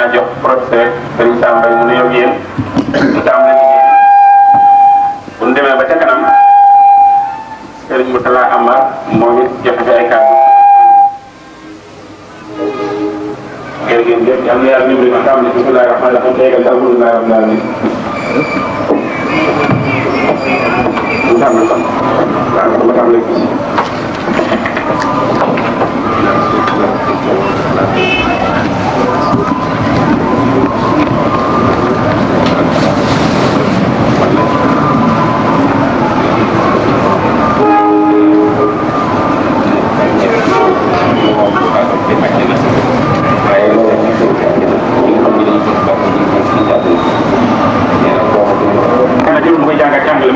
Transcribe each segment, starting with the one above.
naa jox professeur Serigne Sam Mbaye mu nuyoo ak yéen ñu tàmbali liggéey bu ñu demee ba ca kanam Serigne Moutala Amar moom it joxe fi ay kàddu jërëjëf yal na yàlla dimbali ma tàmbali bismillahi rahmaani rahim tegal ci alhamdulillahi rabbil alamin mu tàmbali kon waaw ma tàmbali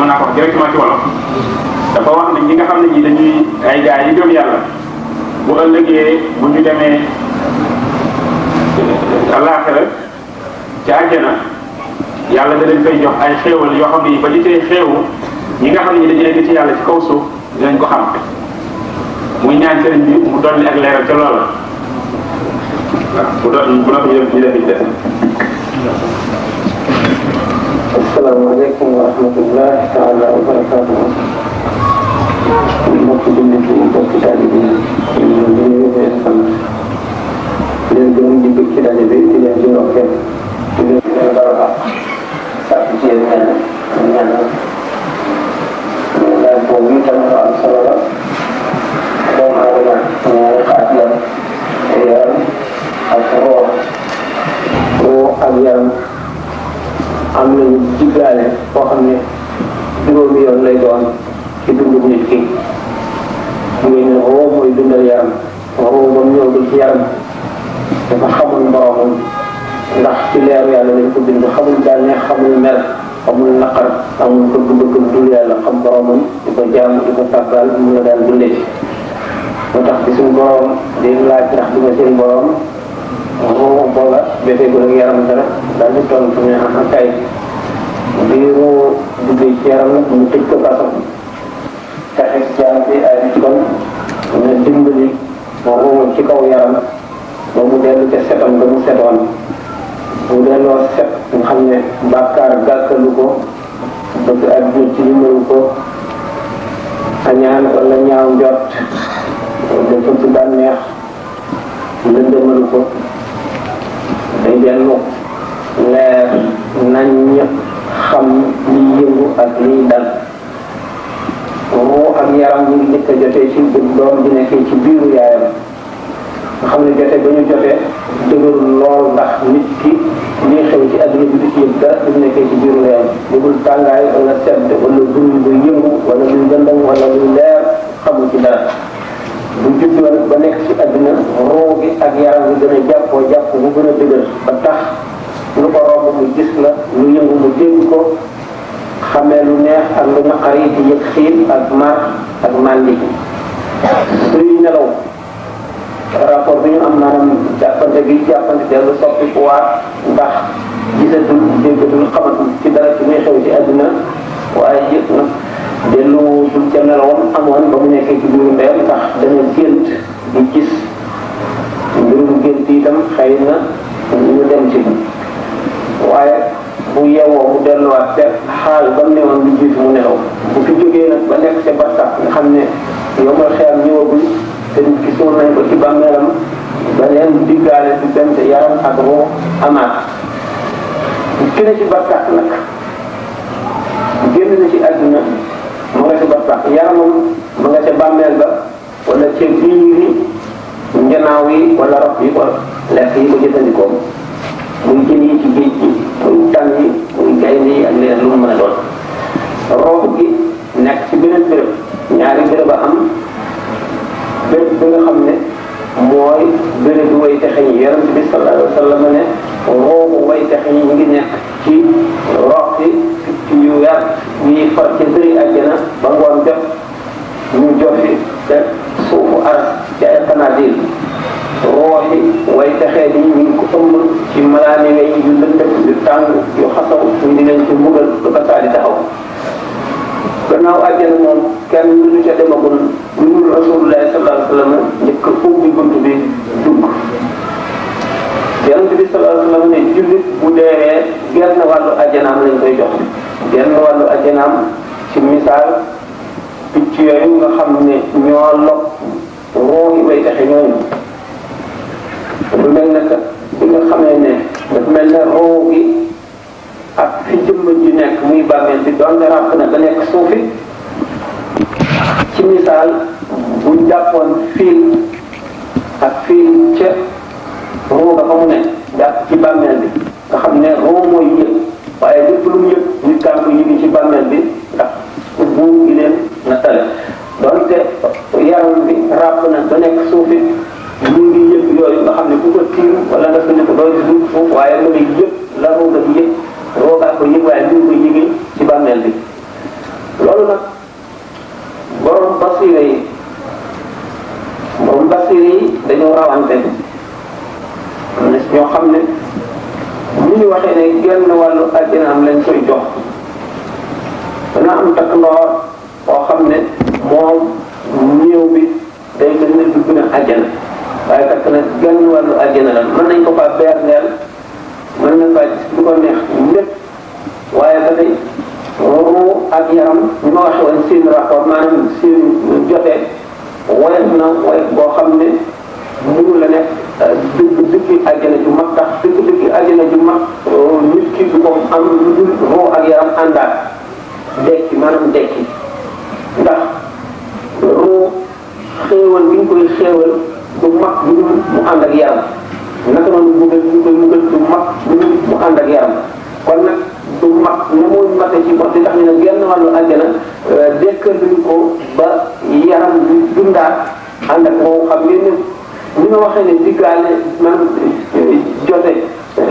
mën naa ko wax directement ci wolof dafa wax ne ñi nga xam ne ñi dañuy ay gaay yi gëm yàlla bu ëllëgee bu ñu demee àllaaxira ci àjjana yàlla da leen fay jox ay xéewal yoo xam ne ba ñu tey xéewu ñi nga xam ne ñi dañu nekk ci yàlla ci kaw suuf dinañ ko xam muy ñaan sëriñ bi mu dolli ak leeral ca loola waaw bu doon bu ñu def ñu def Assalamualaikum warahmatullahi taala wabarakatuh. Mbokk jullit yi mbokk taalibe yi ñu ngi leen sant leen gërëm di bëgg ci daje bi di leen di ndokkeel di leen dara baax sàkk ci yéen ñaanal laaj boobu itam lu am solo la doomu aadama ñaari xaaj la yaram ak roo ak yaram am nañu jiggaale boo xam ne juróomi yoon lay doon ci dundu nit ki muy ne roo mooy dundal yaram roo moom ñëwagul ci yaram dafa xamul boromam ndax ci leeru yàlla lañ ko bind xamul bànneex xamul mer xamul naqar amul bëgg-bëgg dul yàlla xam boromam di ko jaamu di ko tàggal mu la daan dundee moo tax bi suñu borom di laaj ndax di nga seen borom roo booba defee ko ak yaram dara daal di toll fu ne ah kay bi roo duggee ci yaram nag mu tëj ko kaso fexe jaam bi ay kon ne dimbali roo ci kaw yaram ba mu dellu ca setam ba mu setoon mu delloo set nga xam ne bàkkaar gàkkalu ko bëgg àdduna ci limalu ko añaan wala ñaaw njot dafa ci bànneex lëndëmalu ko day dellu leer nañ xam liy yëngu ak liy dal ruu ak yaram ñu ngi njëkk a jotee ci doom di nekkee ci biiru yaayam nga xam ne jotee ba ñu jotee dëgërul lool ndax nit ki lii xew ci àdduna bi du ci yëg dara du nekkee ci biiru yaayam dugul tàngaay wala sedd wala dund buy yëngu wala luy lëndëm wala luy leer xamul ci dara bu juddoo ba nekk ci àdduna roo gi ak yaram gi gën a jàppoo jàpp bu gën a dëgër ba tax lu ko romb mu gis la lu yëngu mu dégg ko xamee lu neex ak lu naqari di yëg xiif ak mar ak màndi suy nelaw rapport bi ñu am maanaam jàppante gi jàppante dellu soppi kuwaat ndax gisatul déggatul xamatul ci dara ci muy xew ci àdduna waaye yëpp nag dellu dul ca nelawam amoon ba mu nekkee ci biiru ndeyam ndax dana gént di gis mbirum gént itam xëy na ñu dem ci waaye bu yeewoo mu delluwaat te xaal ba mu newoon lu jiitu mu nelaw bu fi jógee nag ba nekk ca barsax nga xam ne yomal xeyam ñëwagul te nit ki suul nañ ko ci bàmmeelam ba leen diggaale di dem te yaram ak roo amaat ki ne ci barsax nag génn na ci àdduna ma nga ca barsax yaramam ma nga ca bàmmeel ba wala ca biiri njanaaw yi wala rab yi ko lekk yi ko jëfandikoo muy jën yi ci géej gi muy tànn yi muy gaynde yi ak leneen lu mu mën a doon roob gi nekk ci beneen béréb ñaari béréb a am béréb bi nga xam ne mooy béréb bi way texe ñi yonent bi sallallahu alayhi wa sallam ne roobu way texe ñi ñu ngi nekk ci roxi ci yu yar yi far ci bëri àjjana ba ngoon jot ñu jofi te suufu aras ci ay xanaadir rooxi way texee ni ñu ngi ko ëmb ci malaani ngay yu lëndëm yu tàng yu xasaw ñu di leen ci mbugal du ko saa di taxaw gannaaw àjjana moom kenn lu ca demagul lu dul rasulullah sallallahu alayhi wa sallam njëkk ubbi bunt bi dugg yonent bi sallallahu alayhi wa sallam ne jullit bu deewee genn wàllu ajjanaam lañ koy jox genn wàllu ajjanaam ci misaal picc yooyu nga xam ne ñoo lopp roo yi bay taxe ñooñu dafa mel ne que bi nga xamee ne dafa mel ne roo gi ak fi jëmm ji nekk muy bàmmeel bi doon ràpp na ba nekk suufi ci misaal buñ jàppoon fiil ak fiil ca roo ga fa mu nekk jàpp ci bàmmeel bi nga xam ne roo mooy yëg waaye lépp lu mu yëg nit kaa ko yëgi ci bàmmeel bi ndax buur gi leen na tale donte yaram bi ràpp na ba nekk suufi ñu ngi yëg yooyu nga xam ne ku ko tiim wala nga sëñ ko doo gis lu foofu waaye nga lay yëg la rooga di yëg roogaa ko yëg waaye ñu ngi koy yëgee ci bàmmeel bi loolu nag borom basire yi dañoo rawante am na ñoo xam ne ñu ñu waxee ne genn wàllu àddinaam lañ koy jox dana am takk ndoor boo xam ne moom néew bi day mel ne dugg na àjjana waaye takk na genn wàllu àjjana la mën nañ ko faa beerneel mën na faa gis lu ko neex lépp waaye ba tey ruu ak yaram ñu ma waxe woon seen rapport maanaam seen jotee woyof na woyof boo xam ne mënu la nekk dëkki àjjana ju mag tax dëkki àjjana ju mag nit ki du ko am lu dul ruu ak yaram àndaat dekki maanaam dekki ndax ruu xéewal bi ñu koy xéewal du mag lu dul mu ànd ak yaram naka noonu bëggal ñu koy mugal du mag lu dul mu ànd ak yaram kon nag du mag ne muy mate ci bopp di tax ñu ne genn wàllu àjjana dekkal duñu ko ba yaram bi dundaat ànd ak moo xam ngeen ne ni ma waxee ne diggaale man jote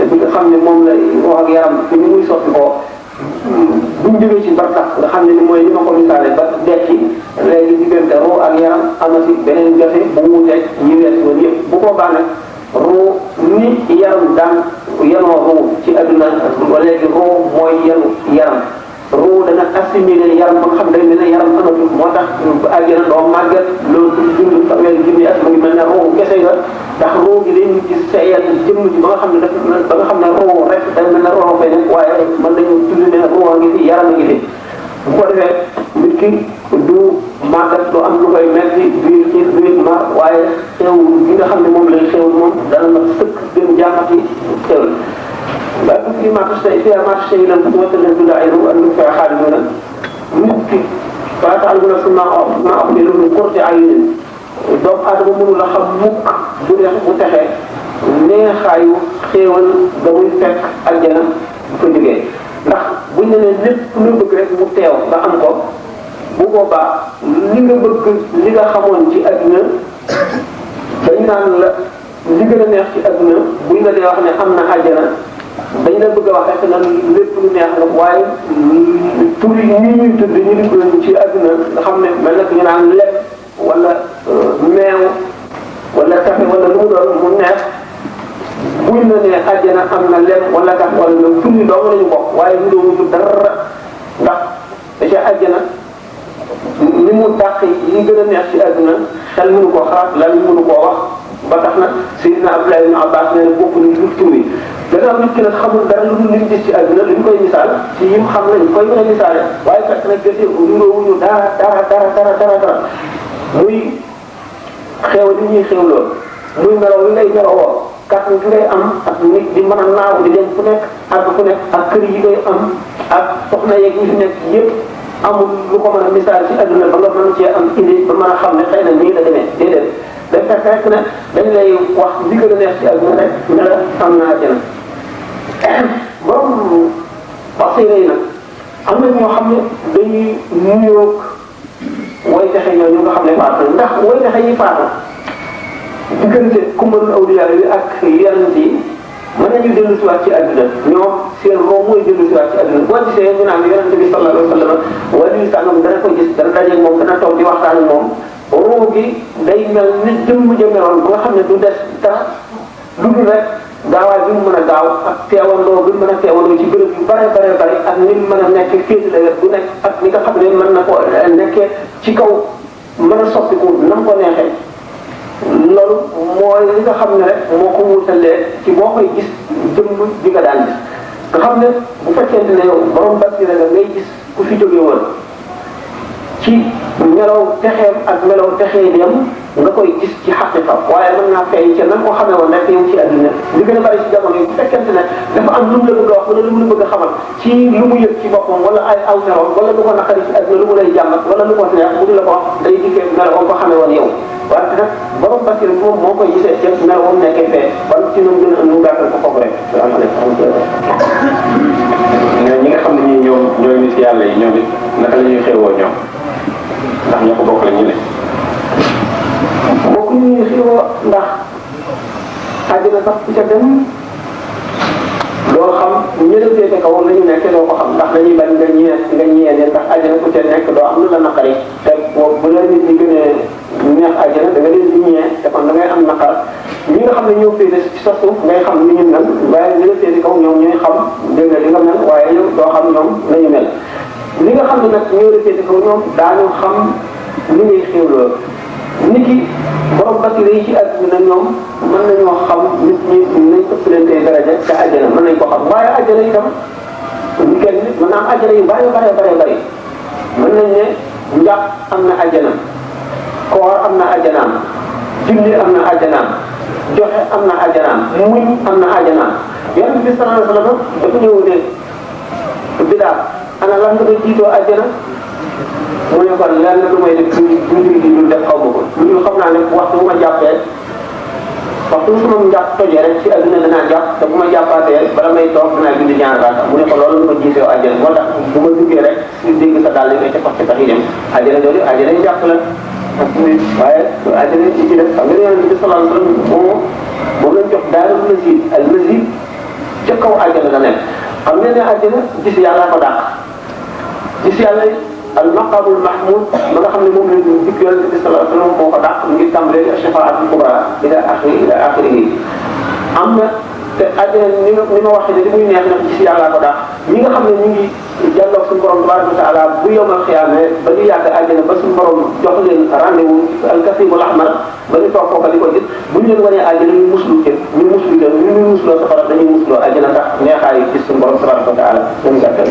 bi nga xam ne moom la wax ak yaram fi ñu muy sotti ko buñ jógee ci bartax nga xam ne ni mooy li ma ko misaale ba dekki léegi diggante roo ak yaram amati beneen jote bu mu wuteeg ñi wees woon yëpp bu boobaa nag roo ni yaram daan yanoo roo ci adduna léegi roo mooy yanu yaram roo dana assimilé yaram ba nga xam day mel ne yaram amatul moo tax àjjana doo màgget loolu dund fanweeri junni at mu ngi mel ne roo kese nga ndax roo gi day ñu gis seeyal jëmm ji ba nga xam ne daf ba nga xam ne roo rek day mel ne roo fay nekk waaye mën nañu tudd ne roo a ngi fi yaram a ngi fi bu ko defee nit ki du màggat du am lu koy metti biir ci biir mar waaye xew gi nga xam ne moom lay xew moom dana ma sëkk gën jàmmati xew ba fi marché yi lan wata leen du daay ru andu fa xaalis na nit ki faataal bu la su ma wax ne lu korte ay yéen doomu aadama mënu la xam mukk bu texee neexaayu xéewal da muy fekk aljana bu ko jógee ndax buñ ne leen lépp lu bëgg rek mu teew nga am ko bu boobaa li nga bëgg li nga xamoon ci adduna dañ naan la li gën a neex ci adduna buñ la dee wax ne am na aljana dañ la bëgg a wax rek nag lépp lu neex la waaye tur yi ñi ñuy tudd ñu di ko ci adduna nga xam ne mel na ñu naan lekk wala meew wala café wala lu mu doon mu neex buñ la nee àjjana am na lekk wala café wala lu tur yi dong lañu bokk waaye ñu doon wutul dara ndax da àjjana li mu dàq yi gën a neex ci adduna xel mënu koo xalaat lan mënu koo wax ba tax na Seydina Abdoulaye ibn Abbas nee na bokk nañ lu tur yi gannaaw nit ki nag xamul dara lu dul nit gis ci adduna li ñu koy misaal ci yim xam lañ koy mën a misaale waaye fekk nag gëstee wuñu dara muy xew li ñuy xewloo muy melaw li ngay melawoo kàttan gi ngay am ak nit di mën a naaw di dem fu nekk ak fu nekk ak kër yi ngay am ak soxna yeeg yi fi nekk yëpp amul lu ko mën a misaal ci adduna ba nga mën cee am idée ba mën a xam ne xëy na nii la demee déedéet day fekk rek ne dañ lay wax li gën a neex ci adduna rek ne la am na àjjana borom basira yi nag am na ñoo xam ne dañuy nuyoog way texe ñooñu nga xam ne faatu ndax way texe yi faatu diggante kumbalul awliya yi ak yeneen yi mën nañu dellu si waat ci àdduna ñoom seen roo mooy dellu si waat ci àdduna boo gisee ñu naan yonente bi sallallahu alayhi wa sallam wala yu sàngam dana ko gis dana dajeeg moom dana toog di waxtaan ak moom roo gi day mel ni jëmm jëmeroon ba nga xam ne du des dara lu dul rek gaawaay bi mu mën a gaaw ak teewandoo bi mu mën a teewandoo ci bërëb yu bare ak ni mu mën a nekk féetale wet bu nekk ak ni nga xam ne mën na ko nekkee ci kaw mën a soppiku nam ko neexee loolu mooy li nga xam ne rek moo ko wutalee ci boo koy gis jëmm bi nga daan gis nga xam ne bu fekkente ne yow borom basira nga ngay gis ku fi jóge woon ci melaw texeem ak melaw texee dem nga koy gis ci xaqiqa waaye mën naa feeñ ca nan ko xamee woon rek yow ci àdduna li gën a bari ci jamono yi bu fekkente ne dafa am lu mu la bëgg a wax wala lu mu la bëgg a xamal ci lu mu yëg ci boppam wala ay aw meloom wala lu ko naqari ci àdduna lu mu lay jàmbat wala lu ko neex bu di la ko wax day dikkee melaw ko xamee woon yow wante nag borom basira moom moo koy gisee ca melaw moom nekkee fee ban ci nu gën a nu gàttal ko foofu rek ñi nga xam ne ñii ñoom ñooy nit yàlla yi ñoom it naka la ñuy xewoo ñoom ndax ñoo ko bokk la ñu ne bokk ñuy xewoo ndax àddina sax ku ca dem doo xam ñeneen féete kaw la ñu nekk doo ko xam ndax dañuy bañ nga ñee leen ndax àddina ku ca nekk doo am lu la naqari te bu la nit ñi gën a neex àddina da nga leen di ñee te kon da ngay am naqar ñi nga xam ne ñoo féete ci sa suuf ngay xam ni ñu mel waaye ñi la féete kaw ñoom ñooy xam dégg nga li nga mel waaye yow doo xam ñoom nañu mel li nga xam ne nag ñoo la féete kaw ñoom daañu xam li ngay xéwloo nit ki borom basira yi ci àdduna ñoom mën nañoo xam nit ñi nañ ëppalante daraja ca àjjana mën nañ ko xam waaye àjjana itam ñu kenn nit mën naa am àjjana yu bare mën nañ ne njàpp am na àjjana koor am na àjjanaam julli am na àjjanaam joxe am na àjjanaam muñ am na àjjanaam yonent bi sallallahu alayhi wa sallam dafa ñëw ne Bilaal ana lan nga doon jiitoo àjjana mu ne kon lenn lu may def du def xaw ma ko lu xam naa ne waxtu bu ma jàppee waxtu bu sama njàpp tojee rek ci àdduna danaa jàpp te bu ma jàppaatee bala may toog danaa julli ñaar raaka mu ne ko loolu nga jiitoo àjjana moo tax bu ma duggee rek si dégg sa dàll ngay ca tax yi dem àjjana jooju àjjana yi jàpp la waaye àjjana ci ci def xam nga yonent bi sallallahu alayhi wa sallam moom lañ jox daarul mazid al mazid ca kaw àjjana la nekk xam ngeen ne àjjana gis yàlla ko dàq gis yàlla al maqamul mahmud ba nga xam ne moom lañ dikk yonent bi sallallahu alayhi wa sallam moo ko dàq ngir tàmbalee shafaatul kubra ila axiri am na te àjjana ni ma waxee ne li muy neex nag gis yàlla ko dàq ñi nga xam ne ñu ngi jàlloog suñu borom tabaraka wa taala bu yowmal xiyaame ba ñu yàgg àjjana ba suñu borom jox leen rendez-vous al-kasibul ahmar ba ñu toog foofa di ko gis bu ñu leen wanee àjjana ñu muslu ñu musloo safara dañuy musloo àjjana ndax neexaayu gis suñu borom tabaraka wa taala dañu gàttal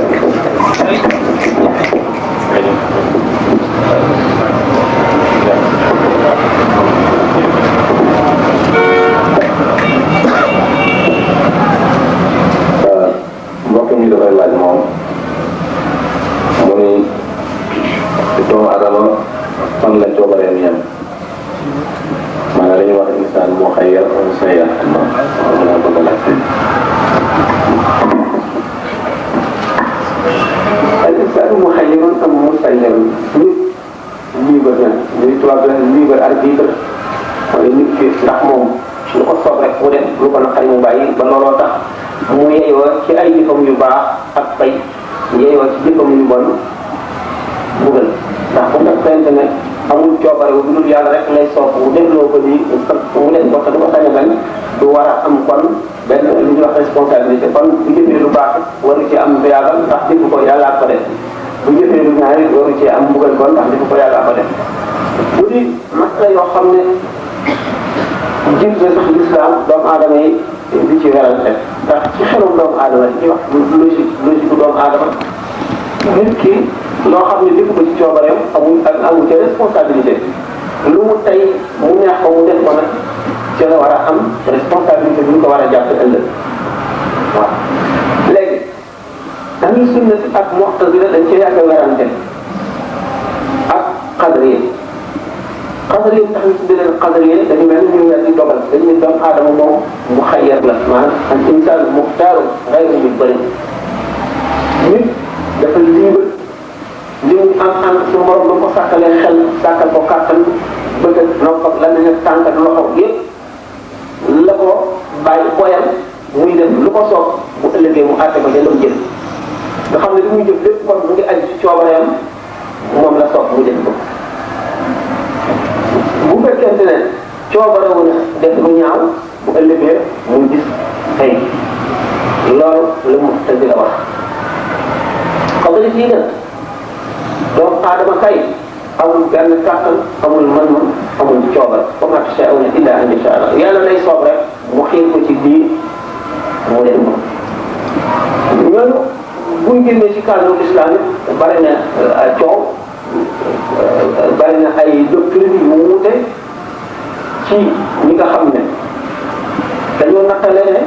mbokk mi dafay laaj moom mu ni doomu adama fan la coobareem yem maanaam dañuy wax insaan moo xayyar am sayyar ma la bëgg a laaj al insaan muxayyarun am musayyarun nit libre na li tubaab la libre arbitre wala nit ki ndax moom lu ko soob rek mu dem lu ko naqari mu bàyyi ba looloo tax mu yeyoo ci ay jëfam yu baax ak fay yeyoo ci jëfam yu bon bugal ndax bu fekkente ne amul coobare bu dul yàlla rek lay soob mu defloo ko ni mu def ko te du ko sañ a bañ du war a am kon benn li ñuy wax responsabilité kon bu jëfee lu baax waru ci am yàlla ndax defu ko yàlla ko def bu jëfee lu ñaari waru ci am bugal kon ndax defu ko yàlla ko def bu di masala yoo xam ne jiit na sax l'islam doomu aadama yi di ci werante ndax ci xelum doomu aadama li ñuy wax logique bu doomu aadama nit ki loo xam ne defu ko ci coobareem amul ca responsabilité lu mu tey mu neex ko mu def ko nag ci la war a am responsabilité bu ñu ko war a jàpp ëllëg waaw léegi ahlu sunna ak mu'tazila dañ cee yàgg a werante ak qadariya qadariya tax ñu tuddee leen qadariya dañu mel ni ñu weer di dogal dañu ne doomu aadama moom mu xayyar la maanaam al insaan muxtaaru gayru mujbar nit dafa libre li mu am su morom ba ko sàkkalee xel sàkkal ko kàttan bëgg noppam lan la ñu tànk ak loxo yëpp la ko bàyyi boyal muy dem lu ko soob bu ëllëgee mu àtte ko jëndam jëf nga xam ne li muy jëf lépp kon mu ngi aju ci coobareem moom la soob mu jëf ko bu fekkente ne coobarewu na def lu ñaaw bu ëllëgee muy gis tey loolu la mu tëdd la wax xam nga fii nag doomu aadama kay amul benn kàttan amul mën-mën amul coobal wa maa tashaa'uuna illaa an yashaa Allah yàlla lay soob rek mu xiir ko ci lii mu leen ko ñooñu buñ génnee ci cadre islam it bari na coow bari na ay doctrine yu wuute ci ñi nga xam ne dañoo nattale ne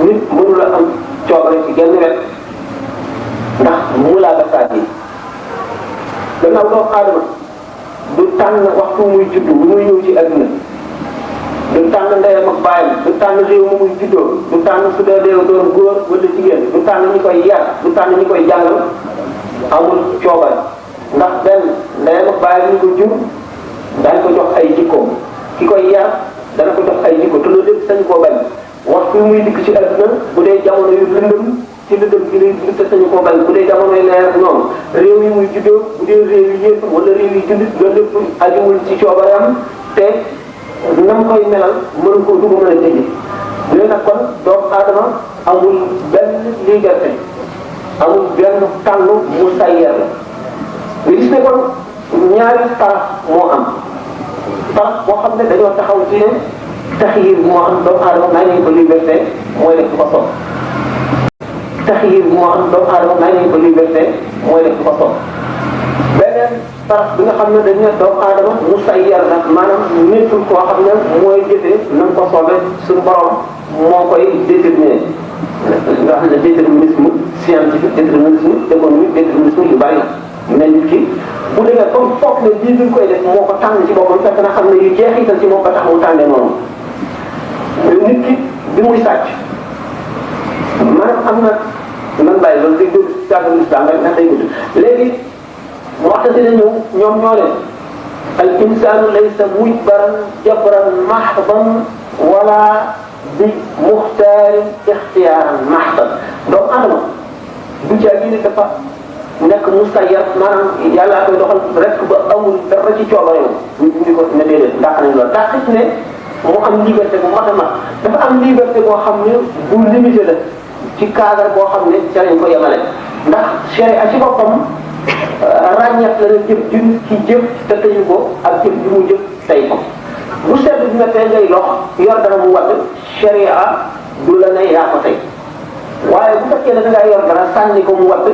nit mënula am coobare ci genn wet ndax mulaabasaat yi gannaaw doomu aadama du tànn waxtu muy juddu bu muy ñëw ci adduna du tànn ndeyam ak baayam du tànn réew mu muy juddoo du tànn su dee doon góor wala jigéen du tànn ñi koy yar du tànn ñi koy jàngal amul coobare ndax benn ndeyam ak baayam ñu ko jur daañu ko jox ay jikkoom ki koy yar dana ko jox ay jikko te loolu lépp sañ koo bañ waxtu muy dikk ci adduna bu dee jamono yu lëndëm ci lëndëm gi lay te sañu koo bañ bu dee jamonoy leer noonu réew yi muy juddoo bu dee réew yi yépp wala réew yi jullit loolu lépp ajuwul ci coobareem te nam koy melal mënu ko du ko mën a jëndi léegi nag kon doomu aadama amul benn liberté amul benn tànn mu sayer la nga gis ne kon ñaari taraf moo am taraf boo xam ne dañoo taxaw ci ne taxyir moo am doomu aadama may nañ ko liberté mooy def du ko sopp taxyir moo am doomu aadama may nañ ko liberté mooy def du ko sopp beneen taraf bi nga xam ne dañ ne doomu aadama musayyar la maanaam nekkul koo xam ne mooy jëfee na nga ko soobee suñu borom moo koy déterminer nga xam ne déterminisme scientifique déterminisme économique déterminisme yu bari la ne nit ki bu demee comme foog ne lii bi koy def moo ko tànn ci boppam fekk na xam ne yu jeexital ci moom ba tax mu tànnee noonu nit ki bi muy sàcc maanaam am na man bàyyi loolu day dugg ci cadre islam rek ndax day gudd léegi waxtasi na ñëw ñoom ñoo leen al insanu laysa mujbaran jabran mahdan wala bi muxtaarin ixtiyaaran mahdan doomu adama du caa gi ne dafa nekk musayyar maanaam yàllaa koy doxal rek ba amul dara ci coobareem ñu indi ko ne déedéet ndax nañ loolu tax ne mu am liberté bu mat a mat dafa am liberté boo xam ne bu limité la ci cadre boo xam ne ca lañ ko yemale ndax sharia ci boppam ràññeet la ne jëf ju ci jëf te tëyu ko ak jëf ju mu jëf tey ko bu sedd bi mettee ngay lox yor dara mu wadd sharia du la ne yaa ko tey waaye bu fekkee ne da ngaa yor dara sànni ko mu wadd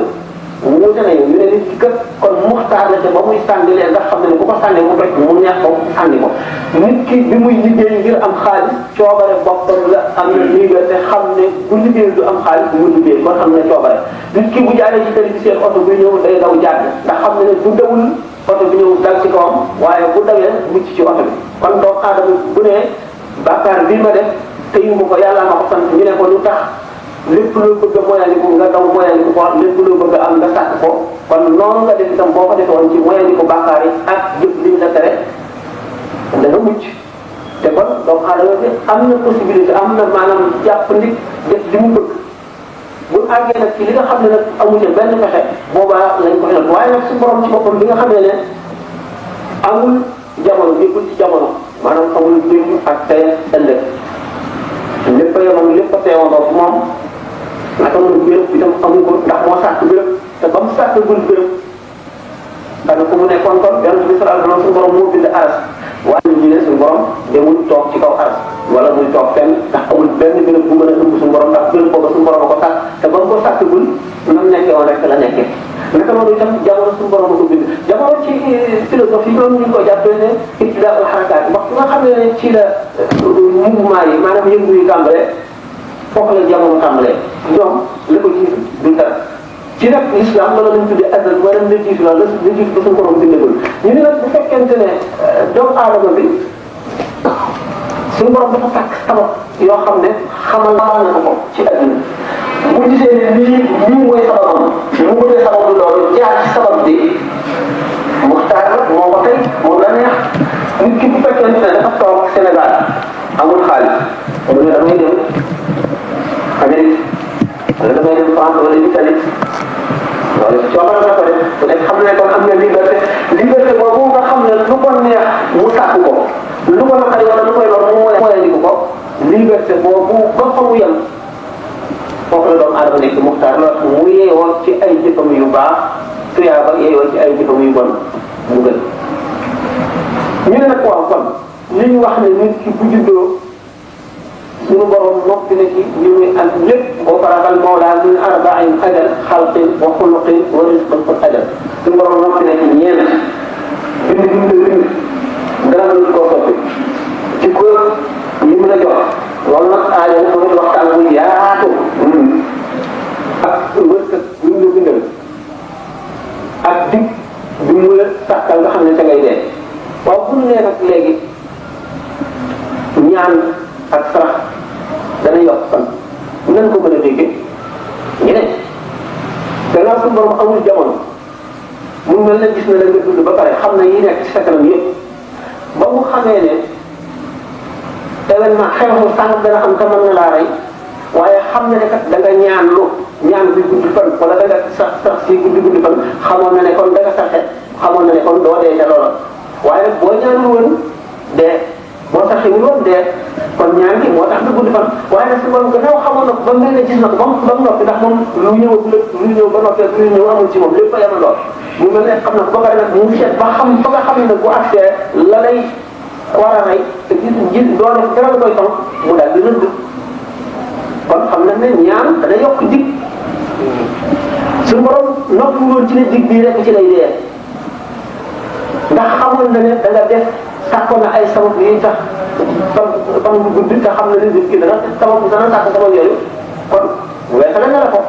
wuute nañu ñu ne nit ki kat kon muxtaar la te ba muy sànni leen ndax xam ne bu ko sànnee mu toj mu neex ko sànni ko nit ki bi muy liggéey ngir am xaalis coobare boppam la am na liberté xam ne bu liggéey du am xaalis mu liggéey kon xam ne coobare nit ki bu jaaree ci tali bi seen oto bi ñëw day daw jàdd ndax xam ne bu dawul oto bi ñëw dal ci kawam waaye bu dawee mucc ci oto bi kon doomu aadama bu ne bàkkaar bii ma def te yu ma ko yàlla ma ko sant ñu ne ko lu tax lépp loo bëgg a moyandiku nga daw moyandiku ko lépp loo bëgg a am nga sàkk ko kon noonu nga def itam boo ko defoon ci moyandiku bàkkaar yi ak jëf liñ la tere da nga mucc te kon doomu aadama bi am na possibilité am na maanaam jàpp nit def li mu bëgg bu àggee nag ci li nga xam ne nag amu ci benn pexe boobaa lañ ko xelal waaye nag su borom ci boppam bi nga xam ne amul jamono nekkul ci jamono maanaam amul démb ak tey ëllëg lépp a yemoon lépp a teewandoo fi moom naka noonu béréb itam amu ko ndax moo sàkk béréb te ba mu sàkkagul béréb xanaa fu mu nekkoon kon yonent bi sallallahu alayhi wa sallam suñu borom moo bind aras waaye ñu ne suñu borom demul toog ci kaw aras wala muy toog fenn ndax amul benn béréb bu mën a ëmb suñu borom ndax béréb booba suñu borom a ko sàkk te ba mu ko sàkkagul nam nekkee woon rek la nekkee naka noonu itam jamono suñu borom a ko bind jamono ci philosophie yi ñoom ñu ngi ko jàppee ne ibtidaa'ul harakaat wax nga xam ne ci la mouvement yi maanaam yëngu yi tàmbalee foofu la jamono tàmbalee ñoom la ko jiitu du dara ci nag l'islam loolu lañ tuddee azal maanaam la jiitu la jiitu ba suñu borom bindagul ñu ne nag bu fekkente ne doomu aadama bi suñu borom dafa sàkk sabab yoo xam ne xamal na ko ci adduna bu gisee ne lii mooy sababam mu ko dee sababu loolu jaar ci sabab bi muxtaar la moo ko tey moom la neex nit ki bu fekkente ne dafa toog Sénégal amul xaalis mu ne damay dem Amérique wala damay dem France wala Italie loolu coobara na ko def ku nekk xam ne kon am na liberté boobu nga xam ne lu ko neex mu sàkk ko lu ko naqari wala lu koy lor mu moyandiku ko liberté boobu ba fa mu yem foofu la doomu aadama nekk muxtaar la mu yeewoo ci ay jëfam yu baax tuyaaba yeewoo ci ay jëfam yu bon mu gën ñu ne nag waaw kon li ñu wax ne nit ki bu juddoo suñu borom noppi na ci li muy am lépp boo farabal mawlaa min arba'in ajal xalqin wa xuluqin wa rizqin fa ajal suñu borom noppi na ci ñeent bind dara mënul koo soppi ci ko yi mu la jox loolu nag aajo mooy waxtaan bu yaatu ak wërsëg bu ñu la bindal ak dig bi mu la sàkkal nga xam ne ca ngay dee waaw bu ñu nee nag léegi ñaan ak sarax dana yokk fan nan ko mën a déggee ñu ne gannaaw suñu borom amul jamono mu mel ne gis na la nga dund ba pare xam na yi nekk ci sa kanam yëpp ba mu xamee ne événement xew-xew sànq dana am te mën na laa rey waaye xam na ne kat da nga ñaan lu ñaan bi gudd fan wala da nga sax si gudd fan xamoon na ne kon da nga saxe xamoon na ne kon doo dee ca loola waaye boo ñaanul woon dee boo saxewul woon dee kon ñaan gi moo tax nga gudd fan waaye nag si borom gannaaw xamoon na ko ba mel ne gis na ko ba mu noppi ndax moom lu ñëw ba noppi lu ñëw amul ci moom lépp a yemandoo mu mel ne xam na ba pare nag mu ngi seet ba xam fa nga xam ne nag bu accès la lay war a rey te gis doo def dara la koy tonk mu daal di rëdd kon xam na ne ñaan dana yokk dig suñu borom noppi woon ci ne dig bii rek ci lay dee ndax xamoon na ne da nga def sàkkoon na ay sabab yi tax ba mu gudd te xam na ne nit ki dana sàkk sabab yooyu kon weesale na la ko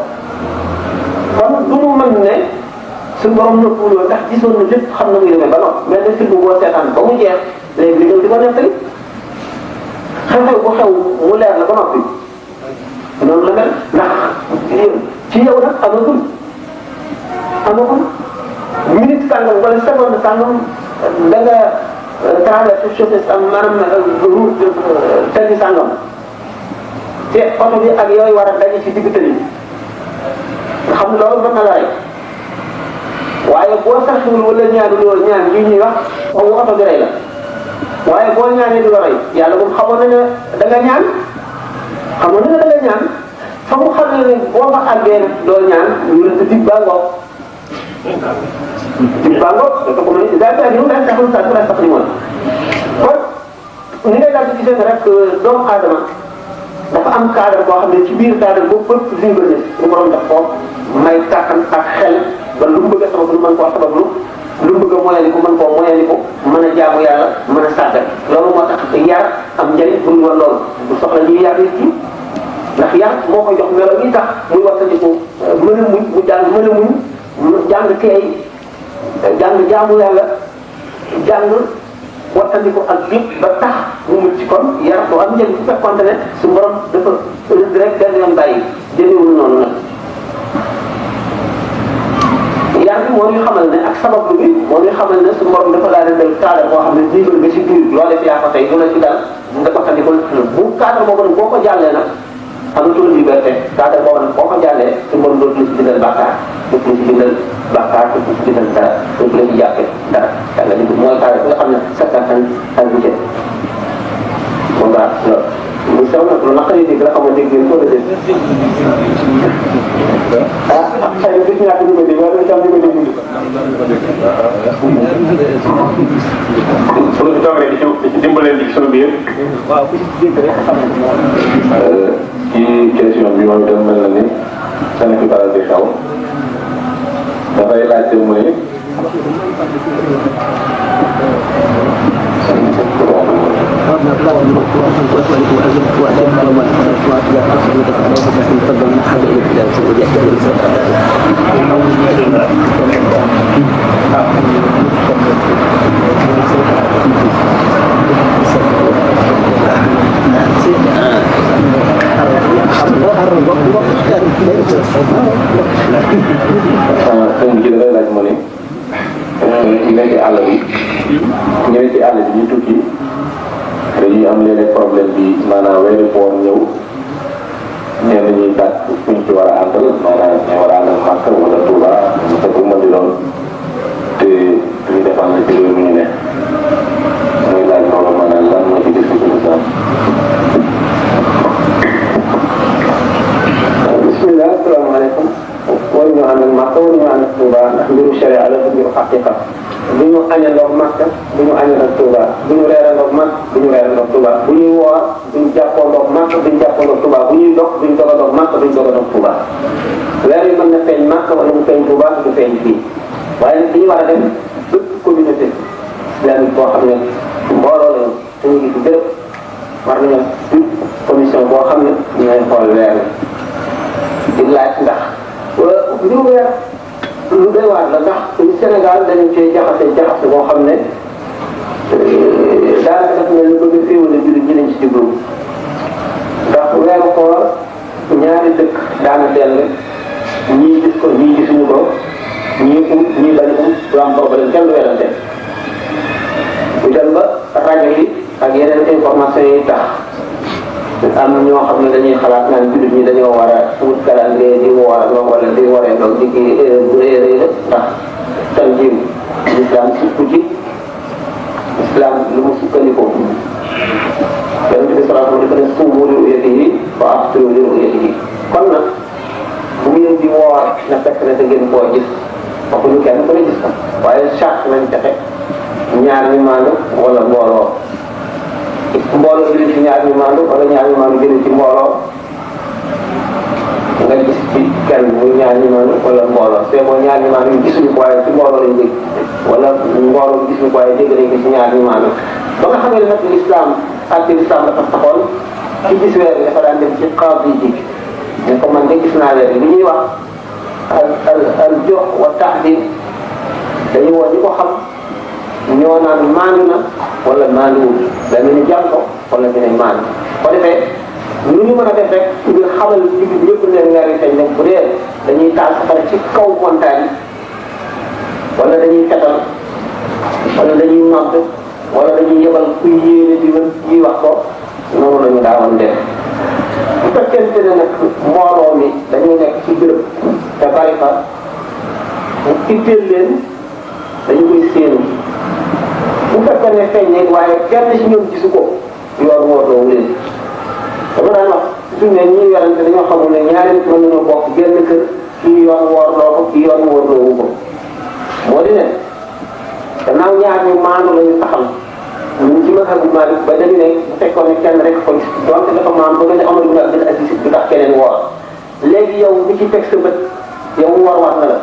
kon du mu mën ne suñu borom noppiwuloo ndax gisoon na lépp xam na muy demee ba noppi mais ne film boo seetaan ba mu jeex léegi li ñëw di ko nettali xew-xew bu xew mu leer la ba noppi noonu la mel ndax ci yow nag amagul minute sàngam wala seconde sàngam da nga traversé chauffeur am maanaam route tali sàngam te oto bi ak yooyu war a daje ci digg tali nga xam ne loolu mën na la rey waaye boo saxul wala ñaanuloo ñaan yi ñuy wax moom oto bi rey la waaye boo ñaanee du la rey yàlla moom xamoon na ne da nga ñaan xamoon na ne da nga ñaan fa mu xam ne boo fa àggee nag doo ñaan ñu la dig baa ngoog dig baa ngoog dafa ko mën a daal ñu daal taxul sax sax ni moom kon ni ngay daal di gisee rek doomu aadama dafa am cadre boo xam ne ci biir cadre boobu bëpp libre ne lu borom def ko may kàttan ak xel ba lu mu bëgg a sabab lu mën koo sabablu lu mu bëgg a moyaliku mën koo moyaliku mën a jaamu yàlla mën a sàggal loolu moo tax yar am njëriñ bu ñu woon loolu bu soxla ñuy yar nit ki ndax yar moo koy jox melo yi tax muy wattandiku mën a muñ mu jàng mën a muñ jàng teey jàng jaamu yàlla jàng wattandiku ak yëpp ba tax mu mucc ci kon yar boo am njëriñ bu fekkoonte ne su borom dafa rëdd rek benn yoon bàyyi jëmewul noonu nag yar bi moo ñu xamal ne ak sabablu bi moo ñu xamal ne su borom dafa laa rëddal cadre boo xam ne libre nga si biir loo def yaa ko tey bu la ci dal nga wattandiku bu cadre boobu nag boo ko jàllee nag amatul liberté cadre boobu nag boo ko jàllee su borom dootu la si bindal bàkkaar dootu la si bindal bàkkaar dootu la si bindal dara dootu la si jàppee dara yàlla li mooy cadre bi nga xam ne sa kattan ak bu jëm moom daal loolu lu sew nag lu naqari dégg la xam nga dégg ngeen ko dégg ah xëy na gis ñàkk ñu ko dégg wala itam ñu ko dégg pour ñu toog rek di ci dimbaleen ci sunu biir waaw ku ci dégg rek xam ci question bi moom itam mel na ni dana fi faral di xew dafay laajte mu ne sëñ bi dafay laaj mu ne ñu nekk ci àll bi ñu nekk ci àll bi ñu tukki dañuy am léeg-léeg problème bi maanaam weeru koor ñëw ñenn ñuy tàkk fuñ ci war a àndal maanaam ñu war a àndal Màkka wala Touba te bu ma di doon te duñu dépendre ci réew mi ñu ne muy laaj loolu maanaam lan moo ci gis ci islam. bismillah asalaamaaleykum waruñu ànd ak Makka waruñu ànd ak Touba ndax mbiru sharia la mbiru xaqiqa bu ñu añandoog Makka bu ñu añandoog Touba bu ñu reerandoog Makka bu ñu reerandoog Touba bu ñuy woor bu ñu jàppoondoog Makka bu ñu jàppoondoog Touba bu ñuy dog bu ñu dogandoog Makka bu ñu dogandoog Touba weer yi mën na feeñ Makka wala mu feeñ Touba du feeñ fii waaye nag dañu war a dem bépp communauté islamique boo xam ne mbooloo lañu te ñu ngi fi béréb war nañu commission boo xam ne ñooy xool weer di laaj ndax mbiru weer lu doy waar la ndax Sénégal dañu cee jaxase boo xam ne daanaka daf mel ni bëgg a féewale jullit ñi lañ ci jublu ndax weeru koor ñaari dëkk daana dell ñii gis ko ñii gisuñu ko ñii ñii bañ du am problème kenn du weerante bu dem ba rajo yi ak yeneen information yi tax am ñoo xam ne dañuy xalaat naan jullit ñi dañoo war a wut calendrier di woor wala di waree doog di kii bu réeré la ndax tanjim l'islam sukku ci islam lu mu sukkandikoo yonent bi sallallahu alayhi wa sallam dafa ne suumu li ru'yatihi wa aftiru li ru'yatihi kon nag bu ngeen di woor na fekk na da ngeen koo gis waxuñu kenn ku ne gis ko waaye charte nañ fexe ñaar ñu maanu wala mbooloo jëlee ci ñaar ñu maandu wala ñaar ñu maandu jëlee ci mbooloo nga gis ci kenn muy ñaar ñu maandu wala mbooloo c'est bon ñaar ñu maandu gisuñu ko waaye ci mbooloo lañ dégg wala mbooloo gisuñu ko waaye dégg nañ ko ci ñaar ñu maandu ba nga xamee ne nag l'islam àtte l'islam dafa taxoon ci gis weer bi dafa daan dem ci qaadi ji ne ko man de gis naa weer bi li ñuy wax al jox wa tahdid dañu woo ñi ko xam ñoo naan maandu na wala maanduwul da nga ni jàpp ko wala ñu ne maandu ko defee lu ñu mën a def rek ngir xamal ci biir yëpp ne weer yi feeñ nag bu dee dañuy taal safara ci kaw montagne wala dañuy fetal wala dañuy nodd wala dañuy yebal kuy yéene di ñuy wax ko noonu la ñu daawoon def bu fekkente ne nag mbooloo mi dañuy nekk ci béréb te bari fa mu itteel leen dañu koy séenu bu fekkee ne feeñ ne waaye kenn ci ñoom gisu ko yoon wootoowu leen dama daan wax suñu ne ñii werante dañoo xamul ne ñaari nit mën nañoo bokk genn kër kii yoon woorloo ko kii yoon woorloowu ko moo di ne gannaaw ñaar ñu maandu la ñu taxal ñu ci mazhabu Maalik ba dañu ne bu fekkoon ne kenn rek ko gis donte dafa maandu ba nga ne Omar ibn Abdul Aziz du tax keneen woor léegi yow mi ci teg sa bët yow mu war na la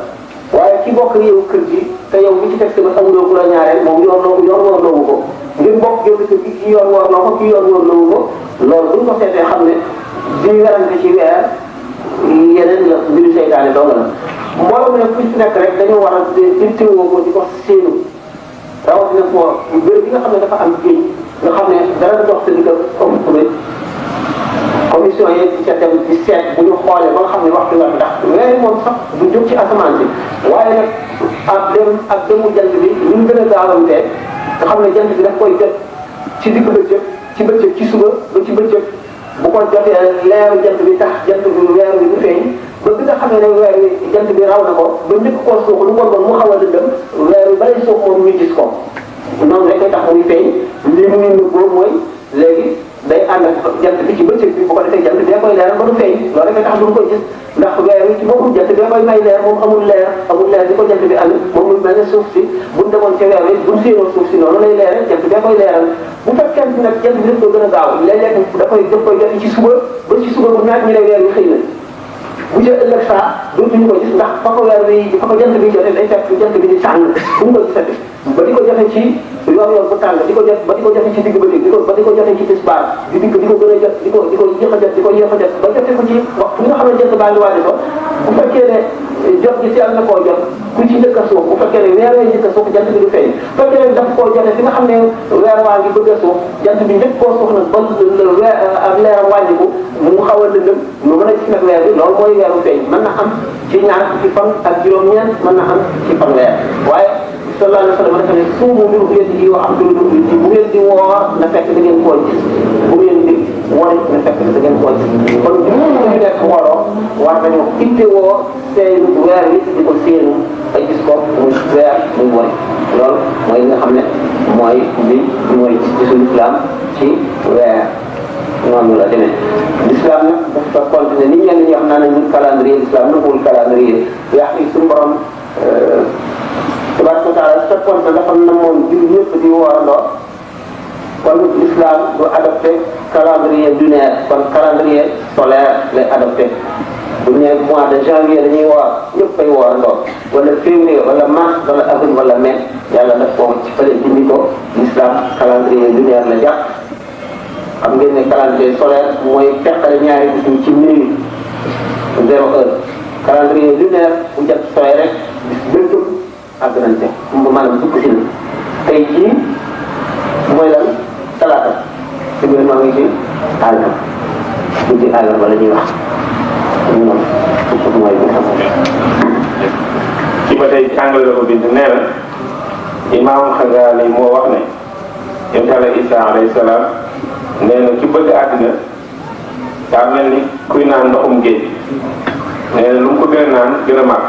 waaye ki bokk yow kër gi te yow mi ci teg sa bët amuloo ku la ñaareel moom yoon woorloowu ko ngir bokk yow kër gi kii yoon woorloo ko kii yoon woorloowu ko loolu buñ ko seetee xam ne di werante ci weer yeneen la mbiru seytaane dong la mbooloo ne fu ci nekk rek dañoo war a teewoo ko di ko séenu rawatina foo béréb bi nga xam ne dafa am géej nga xam ne dara du dox sa digg comme commission yi di ca dem di seet bu ñu xoolee ba nga xam ne waxtu la ndax weer moom sax du jóg ci asamaan si waaye nag ak demu jant bi ñu gën a gaawantee nga xam ne jant bi daf koy jot ci digg bëccëg ci bëccëg ci suba ba ci bëccëg bu ko jotee leeru jant bi tax jant bi weer bi du feeñ ba bi nga xamee ne weer bi jant bi raw na ko ba njëkk koo suux lu bon bon mu xaw a dëndëm weer bi balay suux moom ñu gis ko noonu rek koy tax muy feeñ li mu ngi boobu mooy léegi day ànd ak jant bi ci bëccëg bi bu ko defee jant bi koy leeral ba du feeñ loolu rek tax du ko gis ndax weer wi ci boppam jant bi koy may leer moom amul leer di ko jant bi ànd moom mu mel ne suuf si buñ demoon ca weer wi buñ séenoo suuf si noonu lay leeral jant bi koy leeral bu fekkee nag jant bi daf ko gën a gaaw léeg-léeg daf koy jot ci suba ba ci suba bu naaj ñu ne weer wi xëy na bu jë ëllëg saa dootuñu ko gis ndax fa ko weer wi fa ko jant bi jotee day fekk jant bi di tàng bu ñu ko gisati ba di ko joxe ci yoon bu tàng di ko jot ba di ko joxe ci digg bëccëg ba di ko joxe ci tisbaar di ko gën a jot di ko yéex a jot di ko yéex a jot ba jote ko ci waxtu bi nga xam ne jant baa ngi waaj ko bu fekkee ne jot gi teel na koo jot ku ci njëkk a suuf bu fekkee ne weer wee njëkk a suuf jant bi du feeñ bu fekkee ne daf koo jote fi nga xam ne weer waa ngi bëgg a suuf jant bi njëkk koo suuf nag ba weer ak leeram wàññiku mu xaw a lëndëm mu mën a gis nag weer bi loolu mooy weeru feeñ mën na am ci ñaar ci fan ak juróom-ñeent mën na am ci fan weer waaye sallallahu alayhi wa sallam dafa ne suumu li ru'yatihi wa aftiru li ru'yatihi bu ngeen di woor na fekk da ngeen koo gis bu ngeen di woor na fekk da ngeen koo gis kon ñu nekk wooroo war nañu ittewoo seenu weer wi di ko séenu ay gis ko muy weer muy wori loolu mooy li nga xam ne mooy ci suñu islam ci weer noonu la demee l'islam nag dafa continué ni ñenn ñi xam naa ne ñun calendrier l'islam nanguwul calendrier yàq yi suñu borom tabaraka wa taala sa compte dafa namoon jur ñëpp di woorandoo kon l'islam du adopté calendrier lunaire kon calendrier solaire lay adopté bu ñu nee mois de janvier dañuy woor ñëpp ay woorandoo wala février wala mars wala avril wala mai yàlla daf ko ci fële dindi ko l'islam calendrier lunaire la jàpp xam ngeen ne calendrier solaire mooy teqale ñaari bis ñi ci minute 0 heure calendrier lunaire bu jot sooy rek bis bëgg àgg nañ te maanaam dugg si na tey jii mooy lan talaata te biir maa ngi ci àllarba guddi àllarba la ñuy wax ñu noonu foofu mooy bi nga xam ci ba tey jàngale la ko bind nee na imaam Xasaali moo wax ne yonent Yàlla Isaa alayhi salaam nee na ki bëgg àddina daa mel ni kuy naan ndoxum géej nee na lu mu ko gën a naan gën a màgg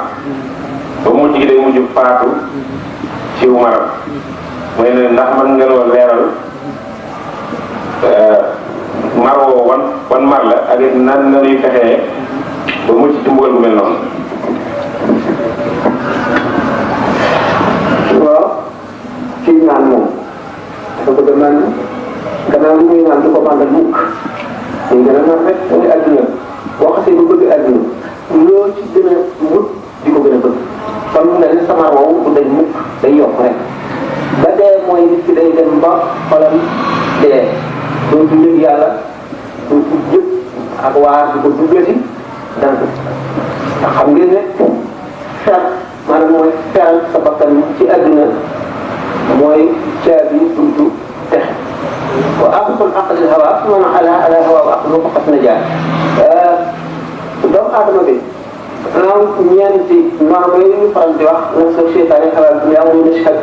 ba mujj gi day mujj faatu ci maram mu ne ndax mën nga noo leeral mar woo wan mar la ak it nan na ñuy fexee ba mucc ci mbugal bu mel noonu. waaw kii naan moom dafa bëgg a naan gannaaw li muy naan du ko màndal mukk muy gën a naan rek muy àdduna boo xasee ba bëgg àdduna loo ci gën a wut di ko gën a bëgg kon mu mel ni sama woowu bu day mukk day yokk rek ba dee mooy nit ki day dem ba xolam dee dootu yëg yàlla dootu jëpp ak waar di ko duggati dana ko ndax xam ngeen ne fer maanaam mooy feral sa bakkan ci àdduna mooy caabi buntu texe wa aqsul aqlil hawa man ala hawa wa aqlu faqat najaa doomu aadama bi am ñeenti norme yi ñu faral di wax nag sa seytaane xalaat bi amul nashhad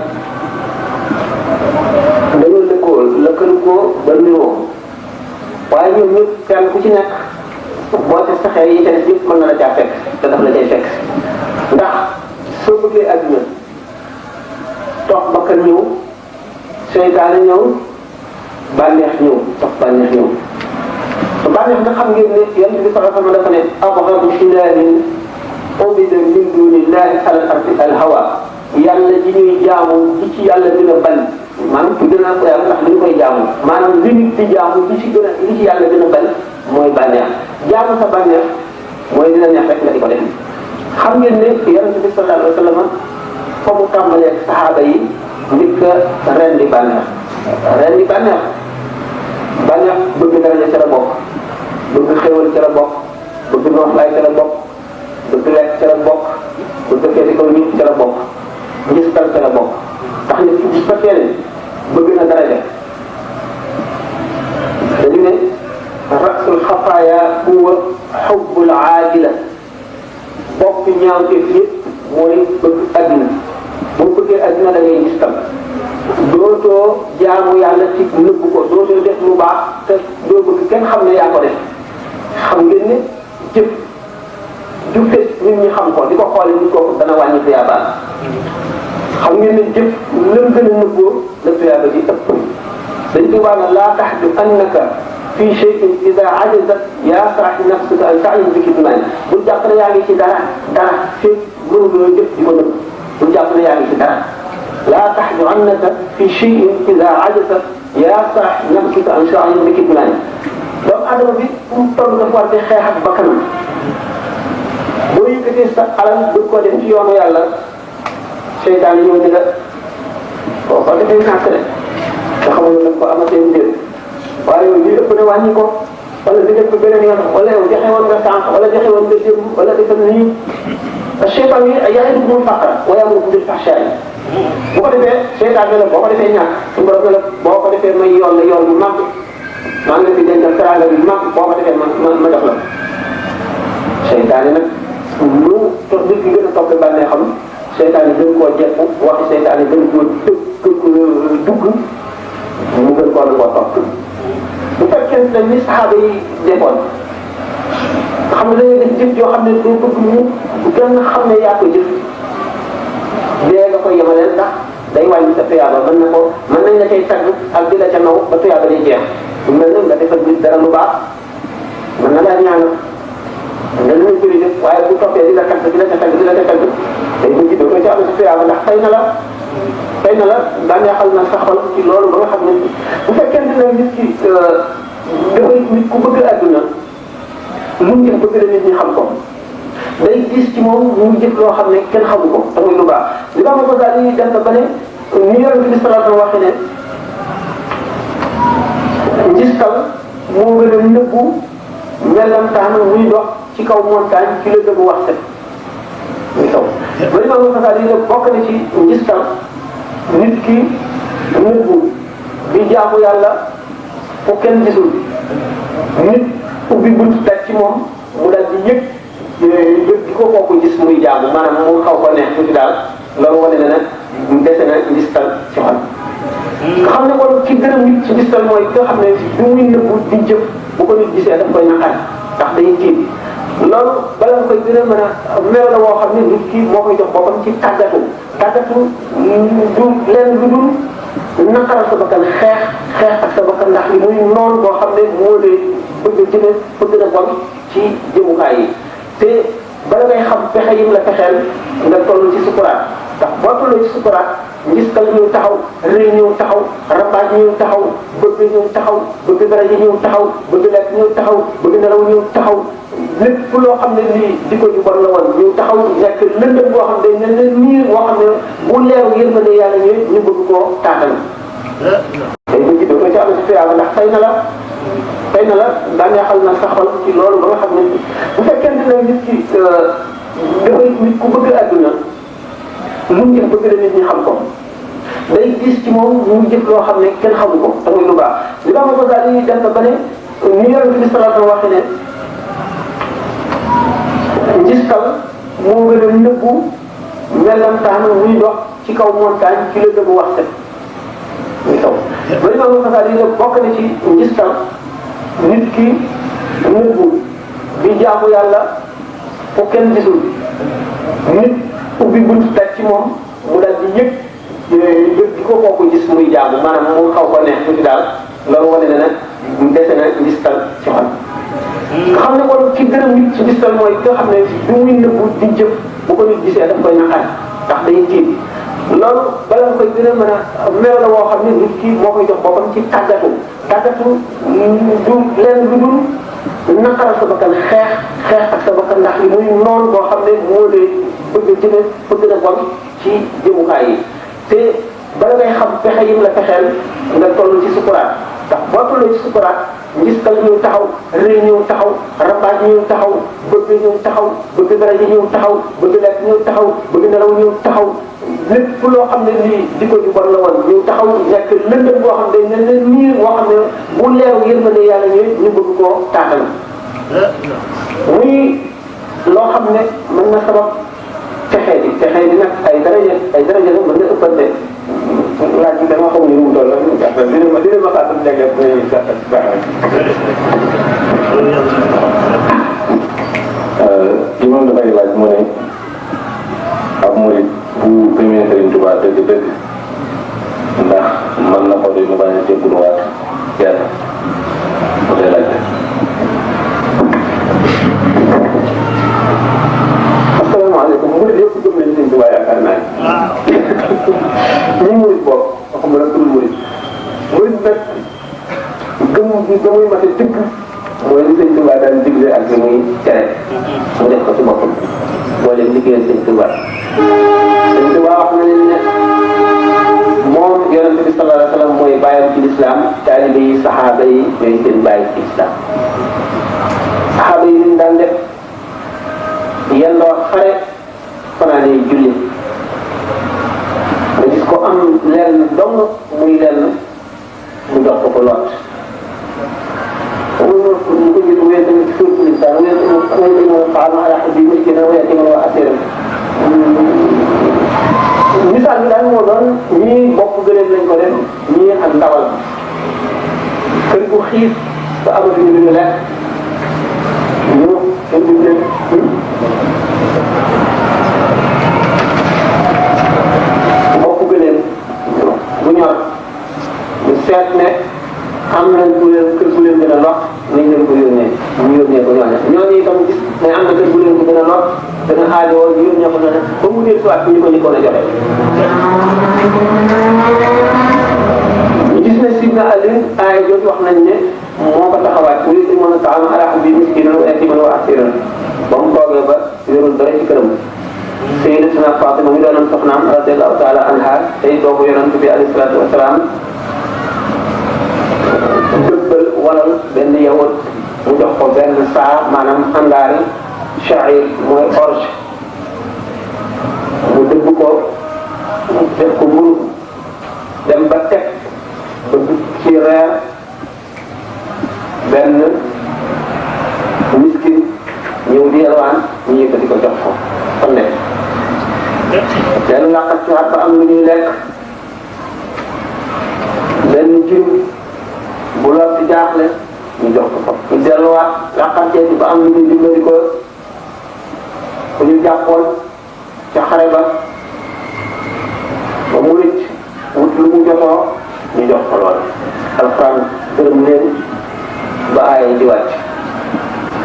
dañoo lëkkaloo ba niroo waaye ñoom ñëpp kenn ku ci nekk boo ca saxee yi ca des yëpp mën na la caa fekk te daf la cay fekk ndax soo bëggee àdduna toog bakkan ñëw seytaane ñëw bànneex ñëw toog bànneex ñëw te bànneex nga xam ngeen ne yonent bi sallallahu alayhi wa sallam dafa ne abghadu ilaahin ubida min dunillahi alal ardi al hawa yàlla ji ñuy jaamu li ci yàlla gën a bañ maanaam ci gën a ko yàlla ndax dañu koy jaamu maanaam li nit di jaamu li ci yàlla gën a bañ mooy bànneex jaamu sa bànneex mooy dina neex rek nga di ko def xam ngeen ne yonent bi sallallahu alayhi wa sallam fa mu tàmbalee saxaaba yi njëkk a rendi bànneex bëgg daraja ca la bokk bëgg xéwal ca la bokk bëgg nooflaay ca la bokk bëgg lekk ca la bokk bëgg feeti kaw nit ca la bokk njistal ca la bokk ndax nit ki bu fekkee ne bëgg na daraja dañu ne rasul xafaaya huwa xubbul aajila bopp ñaawteef yëpp mooy bëgg adduna boo bëggee adduna da ngay njistal dootoo jaamu yàlla ci nëbbu ko dootoo def lu baax te doo bëgg kenn xam ne yaa ko def xam ngeen ne jëf ju fes nit ñi xam ko di ko xoole nit kooku dana wàññi tuyaaba xam ngeen ne jëf lëm gën a nëbboo la tuyaaba ji ëpp dañ tubaab na laa taxdu annaka fii shay'in ida ajazat yaa saaxi nafsika an ta'lam bi kitmaan bul jàpp ne yaa ngi ci dara fii mënuloo jëf di ko nëbb bul jàpp ne yaa ngi ci dara laa taxdu annaka fii shay'in ida ajazat yaa saaxi nafsika an ta'lam bi kitmaan doomu adama bi mu toll dafa war di xeex ak bakkanam boo yëkkatee sa alal bëgg ko def ci yoonu yàlla seytaan ñëw ni la boo ko defee sànq de nga xamul ne ko amatee mbir waaye yow lii ëpp ne wàññi ko wala di def ko beneen yoon wala yow joxe woon nga sànq wala joxe woon nga démb wala defal nii seytaan yi ya'idukumul faqra wa ya'murukum bil fahsha'i bu ko defee seytaan ne la boo ko defee ñàkk suñu borom ne la boo ko defee may yoon la yoon bu mag maa ngi leen di dencal teraanga bi mag boo ko defee ma jox la seytaan yi nag lu toog nit ki gën a topp bànneexam seytaan yi gën koo jekku waxi seytaan yi gën koo dugg mu gën koo nangoo topp bu fekkee ne ni saxaaba yi defoon xam ne dañuy def jëf joo xam ne doo bëgg mu gën a xam ne yaa ko jëf dee nga koy yemale ndax day wàññi sa tuyaaba mën nañ la cay tagg ak di la ca naw ba tuyaaba day jeex su mel ne nga defal nit dara lu baax mën na laa ñaanal nga lu muy jërëjëf waaye bu toppee di la tagg di la ca tagg di la ca tagg day mujj doo ko ci am si tuyaaba ndax fay na la bànneexal na sa xol ci loolu ba nga xam ne bu fekkente ne nit ki dafay nit ku bëgg àdduna lu mu jëf bëgg la nit ñi xam ko day gis ci moom mu jëf loo xam ne kenn xamu ko te muy lu baax li ma ko daal di dem ba ne ni Yonent bi sallallahu alayhi wa sallam waxee ne njistal moo gën a nëbbu mellantaan muy dox ci kaw montagne ci la dëgg wax set muy taw ba li ma ko daal di bokk na ci njistal nit ki nëbbu di jaamu yàlla fu kenn gisul nit ubbi bunt teg ci moom mu daal di yëg di ko kooku gis muy jaamu maanaam mu xaw ko neex tuuti daal loolu wane na nag dese na njistal ci xol nga xam ne kon ki gën a nit ci njistal mooy nga xam ne du muy nëbbu di jëf bu ko nit gisee daf koy naqar ndax day tiit loolu bala nga koy gën a mën a meew la woo xam ne nit ki moo koy jox boppam ci tàggatu du leen lu dul naqaral sa bakkan xeex ak sa bakkan ndax li muy noonu boo xam ne moo lay bëgg a jëme bëgg na bon ci jëmukaay yi te bala ngay xam pexe yim la fexeel nga toll ci sukuraat ndax boo tolloo ci sukuraat ngistal ñëw taxaw rëy ñëw taxaw rambaaj ñëw taxaw bëgg ñëw taxaw bëgg daraja ñëw taxaw bëgg lekk ñëw taxaw bëgg nelaw ñëw taxaw lépp loo xam ne lii di ko ju bon la woon ñëw taxaw nekk lëndëm boo xam ne ne niir boo xam ne bu leeru yërmande yàlla ñëwee ñu bëgg koo taatal day bëgg doo ko ci am si tuyaaba ndax fay na la bànneexal na sa xol ci loolu ba nga xam ne bu fekkente ne nit ki dafay nit ku bëgg àdduna lu mu jëf bëgg la nit ñi xam ko day gis ci moom mu jëf loo xam ne kenn xamu ko te muy lu baax li ma ko daal di dem ba ne ni Yonent bi sallallahu alayhi wa sallam waxee ne njistal moo gën a nëbbu mellantaan muy dox ci kaw montagne ci la dëgg wax set muy taw ba li ma ko daal di bokk na ci njistal nit ki nëbbu di jaamu yàlla fu kenn gisul nit ubbi bunt teg ci moom mu daal di yëg di ko kooku gis muy jaamu maanaam mu xaw ko neex tuuti daal loolu wane na nag dese na njistal ci xol nga xam ne kon ki gën a nit ci njistal mooy nga xam ne du muy nëbbu di jëf bu ko nit gisee daf koy naqar ndax day tiit loolu bala nga koy gën a mën a meew la woo xam ne nit ki moo koy jox boppam ci tàggatu du leen lu dul naqaral sa bakkan xeex ak sa bakkan ndax li muy noonu boo xam ne moo lay bëgg a jëme bëgg na bon ci jëmukaay yi te bala ngay xam pexe yim la fexeel nga toll ci sukuraat ndax boo tolloo ci sukuraat ngistal ñëw taxaw rëy ñëw taxaw rambaaj ñëw taxaw bëgg ñëw taxaw bëgg daraja ñëw taxaw bëgg lekk ñëw taxaw bëgg nelaw ñëw taxaw lépp loo xam ne lii di ko ju bon la woon ñëw taxaw nekk lëndëm boo xam ne ne niir boo xam ne bu leeru yërmande yàlla ñëwee ñu bëgg koo taatal muy loo xam ne mën na sabab texee di nag ay daraja la mën na ëppante laaj bi dama xamul ni mu toll dina ma xaatal léeg-léeg li moom dafay laaj mu ne ab murit bu gëmee Sëriñ Tuubaa dëgg-dëgg ndax mën na ko doy mu bañ a jébbaluwaat yàlla mu lay laaj. asalaamaaleykum murit yëpp gëm nañu Sëriñ Tuubaa yaakaar naa ñi murit boobu waxuma la tur murit nag gëmuy mate dëgg mooy li Sëriñ Tuubaa daan digle ak li muy tere mu def ko ci boppam boo leen liggéeyal Sëriñ Tuubaa Sëriñ Tuubaa wax na leen ne moom Yonent bi sallallahu alayhi wa sallam mooy bàyyam ci lislaam taalibe yi saxaaba yi ñooy seen bàyyi ci lislaam saxaaba yi liñ daan def yendoo xare fanaane julli nga gis ko am lenn dong muy lenn mu jox ko lot ñu ko gis wéy tamit ci suuf lisaan wéy dañoo xaal ma alax bi miskina wéy ci nga asiram misaal bi daal moo doon ñii bopp gëléem lañ ko def ñii ak ndawal kër gu xiif ba amatuñu lu ñu lekk ñu indi leen bopp gëléem bu ñor ñu seet ne am nañ ku leen kër aajoo yónnee ko na ba mu dee soit ñu ko njëkkoon a joxe. ñu gis ne Sidna Ali aaya jooju wax nañ ne moo ko taxawaat bu yëg mën a taxaw ala bi miskinan wa yatiman wa asiran ba mu toogee ba yorul dara ci këram. Sayyidatuna Fatima mi doonoon soxnaam radiyallahu taala anha tey doomu yonent bi alayhi salaatu wa salaam dëbbal walal benn yawut mu jox ko benn saa maanaam andaari sha'ir mooy orge mu dëbb ko def ko mburu dem ba teg ba ci reer benn miskin ñëw di yalwaan ñu yëkkati ko jox ko kon ne benn laqat ci ba am lu ñuy lekk benn jiw bu lor ci jaaxle ñu jox ko ko ñu delluwaat laqatee ci ba am lu ñuy dimbali ko ku ñu jàppoon ca xare ba ba mu rëcc wut lu mu jotoo ñu jox ko lool alxuraan gërëm leen ba aaya di wàcc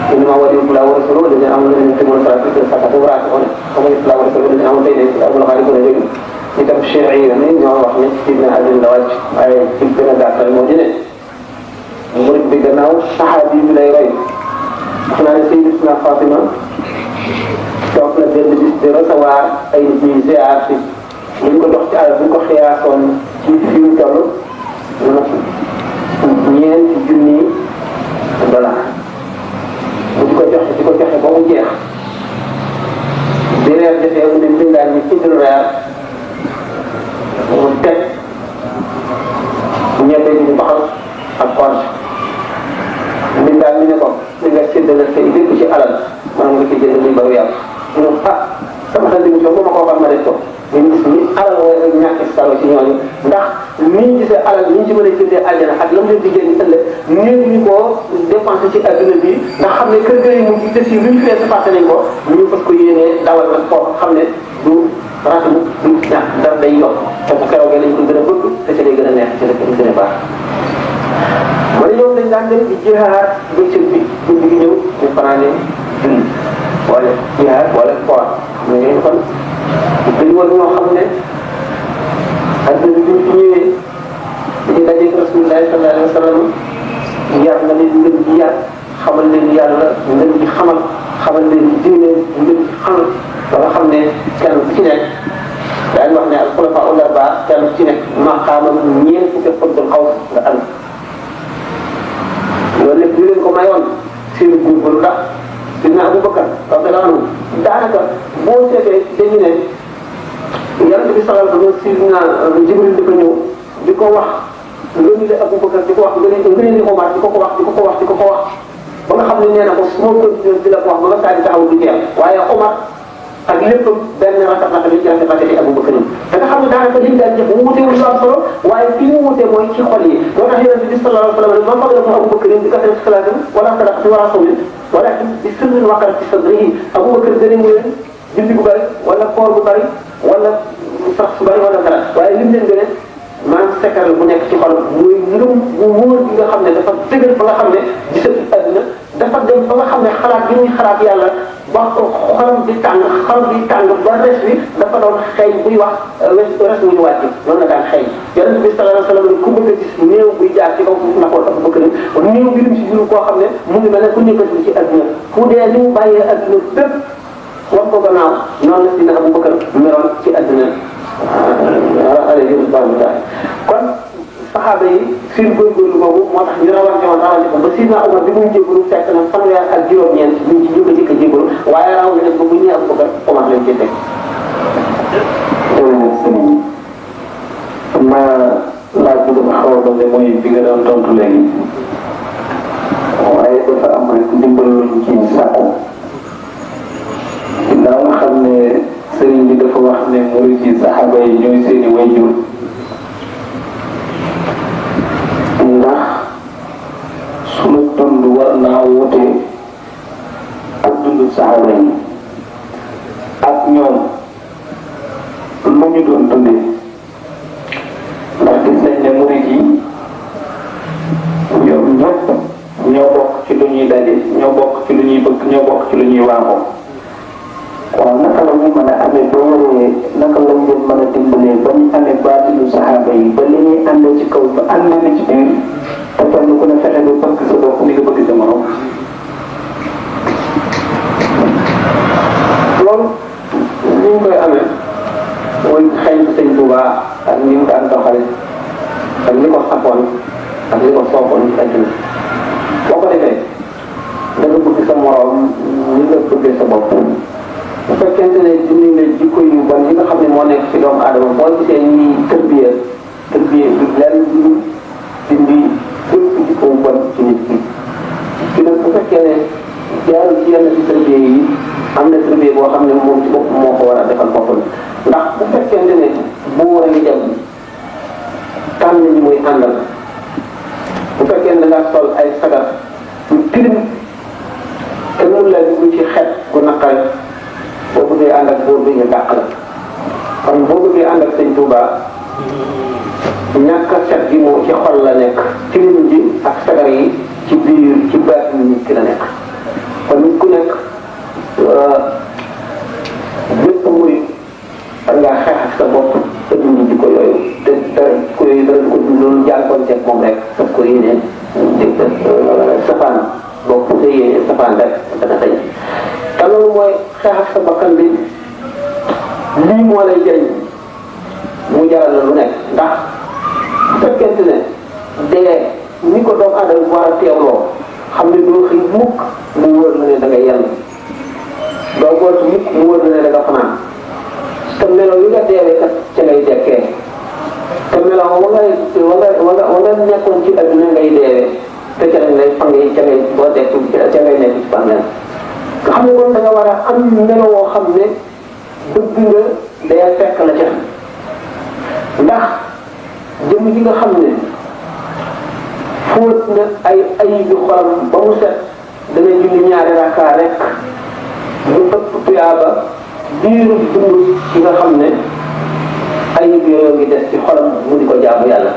إنما وليكم الله ورسوله الذين آمنوا من يتقون الصلاة والزكاة وراسخون ومن يطع الله ورسوله الذين آمنوا بين يديه الغالبون يجب كتاب الشرعي من ñoo wax ne Sidna Ali la wàcc waaye ci gën a gàttal moo di ne murid bi gannaaw saxaabi bi lay roy wax naa ne Sayyidatuna Fatima toog na benn bis di recevoir ay nit ñuy ziar si ñu ko jox ci alal bu ko xiyaasoon ci fi mu toll ñeenti junni dollar mu di ko joxe ba mu jeex bi reer defee mu ne mbindaan ñi indil reer mu teg ñebe bi ñu baxal ak orge mbindaan mi ne ko li nga séddale say lépp ci alal maanaam nga ci jënd muy baru yàlla mu ne sama xel bi ba ma ko waxal ma def ko ñu gis ni alal wala ñàkk salo ci ñooñu ndax ni ñu gisee alal ni ñu ci mën a jëndee àjjana ak la mu leen di génn ëllëg néew ñu ko dépensé ci adduna bi ndax xam ne kër ga yi mu ngi des yi lu ñu fee passé nañ ko ñu fas ko yéenee dawal nag foofu xam ne du rafetlu du ñàkk dara day yokk te bu keroogee lañ ko gën a bëgg te ci lay gën a neex ci la gën a baax. ma ne ñoom dañ daan dem di jihaar bëccëg bi guddi gi ñëw ñu fanaane julli wala jihaar wala sport xam nga ngeen kon dañu war ñoo xam ne adduna bi ñu fi ñëwee dañuy dajeeg Rasulullah sallallahu alayhi wa sallam yar na leen ngeen di yar xamal leen yàlla ngeen di xamal leen diine ngeen di xamal ba nga xam ne kenn ku ci nekk daañu wax ne al xulafa ul arbaa kenn ku ci nekk maqaamam ñeent fukki xutbul xaw nga am loolu lépp ñu leen ko mayoon seen góorgóorlu ndax Sidna Abubakar radiyallahu anhu daanaka boo seetee dañu ne Yonent bi sallallahu alayhi wa sallam Sidna Jibril di ko ñëw di ko wax ngëni la Abubakar di ko wax ngëni li Omar di ko wax ba nga xam ne nee na ko su ma continué di la ko wax ba nga saa di taxaw di jeex waaye Omar ak lépp benn rafet ci rafet yi Abubakar yi da nga xam ne daanaka liñ daan jëf wuutewul lu am solo waaye fi mu wuute mooy ci xol yi moo tax Yonent bi sallallahu alayhi wa sallam man fadlakum Abubakar bi kasrati salaatin wala sadaqatin wala sawmin walakin bi sirrin waqara fi sadrihi Abubakar gëne mu leen julli bu bëri wala koor bu bëri wala sax su bëri wala dara waaye lim leen gëne maanaam secret bu nekk ci xolam muy ngëm bu wóor bi nga xam ne dafa dëgër ba nga xam ne gisatu àdduna dafa dem ba nga xam ne xalaat bi muy xalaat yàlla ba xolam di tàng ba res bi dafa doon xeeñ buy wax res muy wàcc noonu la daan xeeñ Yonent bi sallallahu alayhi wa sallam ku bëgg a gis néew buy jaar ci kaw na ko dafa bëgg ne néew bi lim si juru koo xam ne mu ngi mel ne ku nekkatul ci àdduna ku dee li mu bàyyee àdduna bépp wan ko gannaaw noonu la Sidna Abubakar meroon ci àdduna kon saxaaba yi seen góorgóorlu boobu moo tax ñu rawante ko ba Sidna Omar bi muy jégalu fekk na fanweer ak juróom-ñeent ñu ci jóg a jëkk a jégalu waaye raw na leen ba bu ñëwee Abubakar Omar lañ cee teg. jërëjëf sëñ bi xam naa laaj bi dafa xaw a doon mooy bi nga doon tontu léegi waaye dafa am rek ndimbal luñ ci sàkku ginnaaw nga xam ne sëriñ bi dafa wax ne murid yi saxaaba yi ñooy seeni wayjur ndax sunu dund war naa wute ak dundu saxaaba yi ak ñoom lu ñu doon dundee ndax gis nañ ne murid yi ñoom ñëpp ñoo bokk ci lu ñuy daje ñoo bokk ci lu ñuy bëgg ñoo bokk ci lu ñuy waaxoo waaw boo waree naka lañ leen mën a dimbalee ba ñu amee baatinu saxaaba yi ba li ñuy àndee ci kaw ba àndee na ci biir te kenn ku ne fexe ba bëgg sa bopp ni nga bëgg sa morom loolu ni ñu koy amee mooy xëy na sëñ Touba ak ni mu daan doxale ak li ko safoon ak li ko soofoon ci àdduna boo ko defee da nga bëgg sa morom ni nga bëggee sa bopp bu fekkente ne dindi na jikko yu bon yi nga xam ne moo nekk ci doomu aadama boo gisee ñuy tërbiya du lenn du dindi bépp jikko yu bon ci nit ki nag bu fekkee ne jaarul ci yenn ci tërbiya yi am na tërbiya boo xam ne moom ci bopp moo ko war a defal boppam ndax bu fekkente ne bu war a ngi dem tànn ñi muy àndal bu fekkee ne da nga sol ay sagar yu tilim te mun la dugg ci xet gu naqari boo bëggee ànd ak buur bi ñu dàq la kon boo bëggee ànd ak sëñ Touba ñàkk a set gi moo ci xol la nekk tilim ji ak sagar yi ci biir ci baatin nit ki la nekk kon nit ku nekk bépp muy war ngaa xeex ak sa bopp te dindi jikko yooyu te jikko yooyu dara du ko dund loolu jànkoonteeg moom rek daf ko yéene safaan boo ko yéene safaan rek dana tey te loolu mooy xeex ak sa bakkan bi lii moo lay jëriñ mu jaral la lu nekk ndax bu fekkente ne dee ni ko doomu aadama war a teewloo xam ne doo xëy mukk mu wóor la ne da ngay yenn doo gootu mukk mu wóor la ne da nga fanaan te melo yi nga deewee kat ca ngay dekkee te melo wa nga nekkoon ci adduna ngay deewee te ca lañ lay fangee ca ngay boo dekk ca ngay nekk ci bàmmeel nga xam ne kon da nga war a am melo woo xam ne bëgg nga day fekk la ca ndax jëmm ji nga xam ne fóot na ay bi xolam ba mu set dana julli ñaari rakkaa rek lu ëpp tuyaaba diiru dund ci nga xam ne ayib yooyu ngi des ci xolam mu di ko jaamu yàlla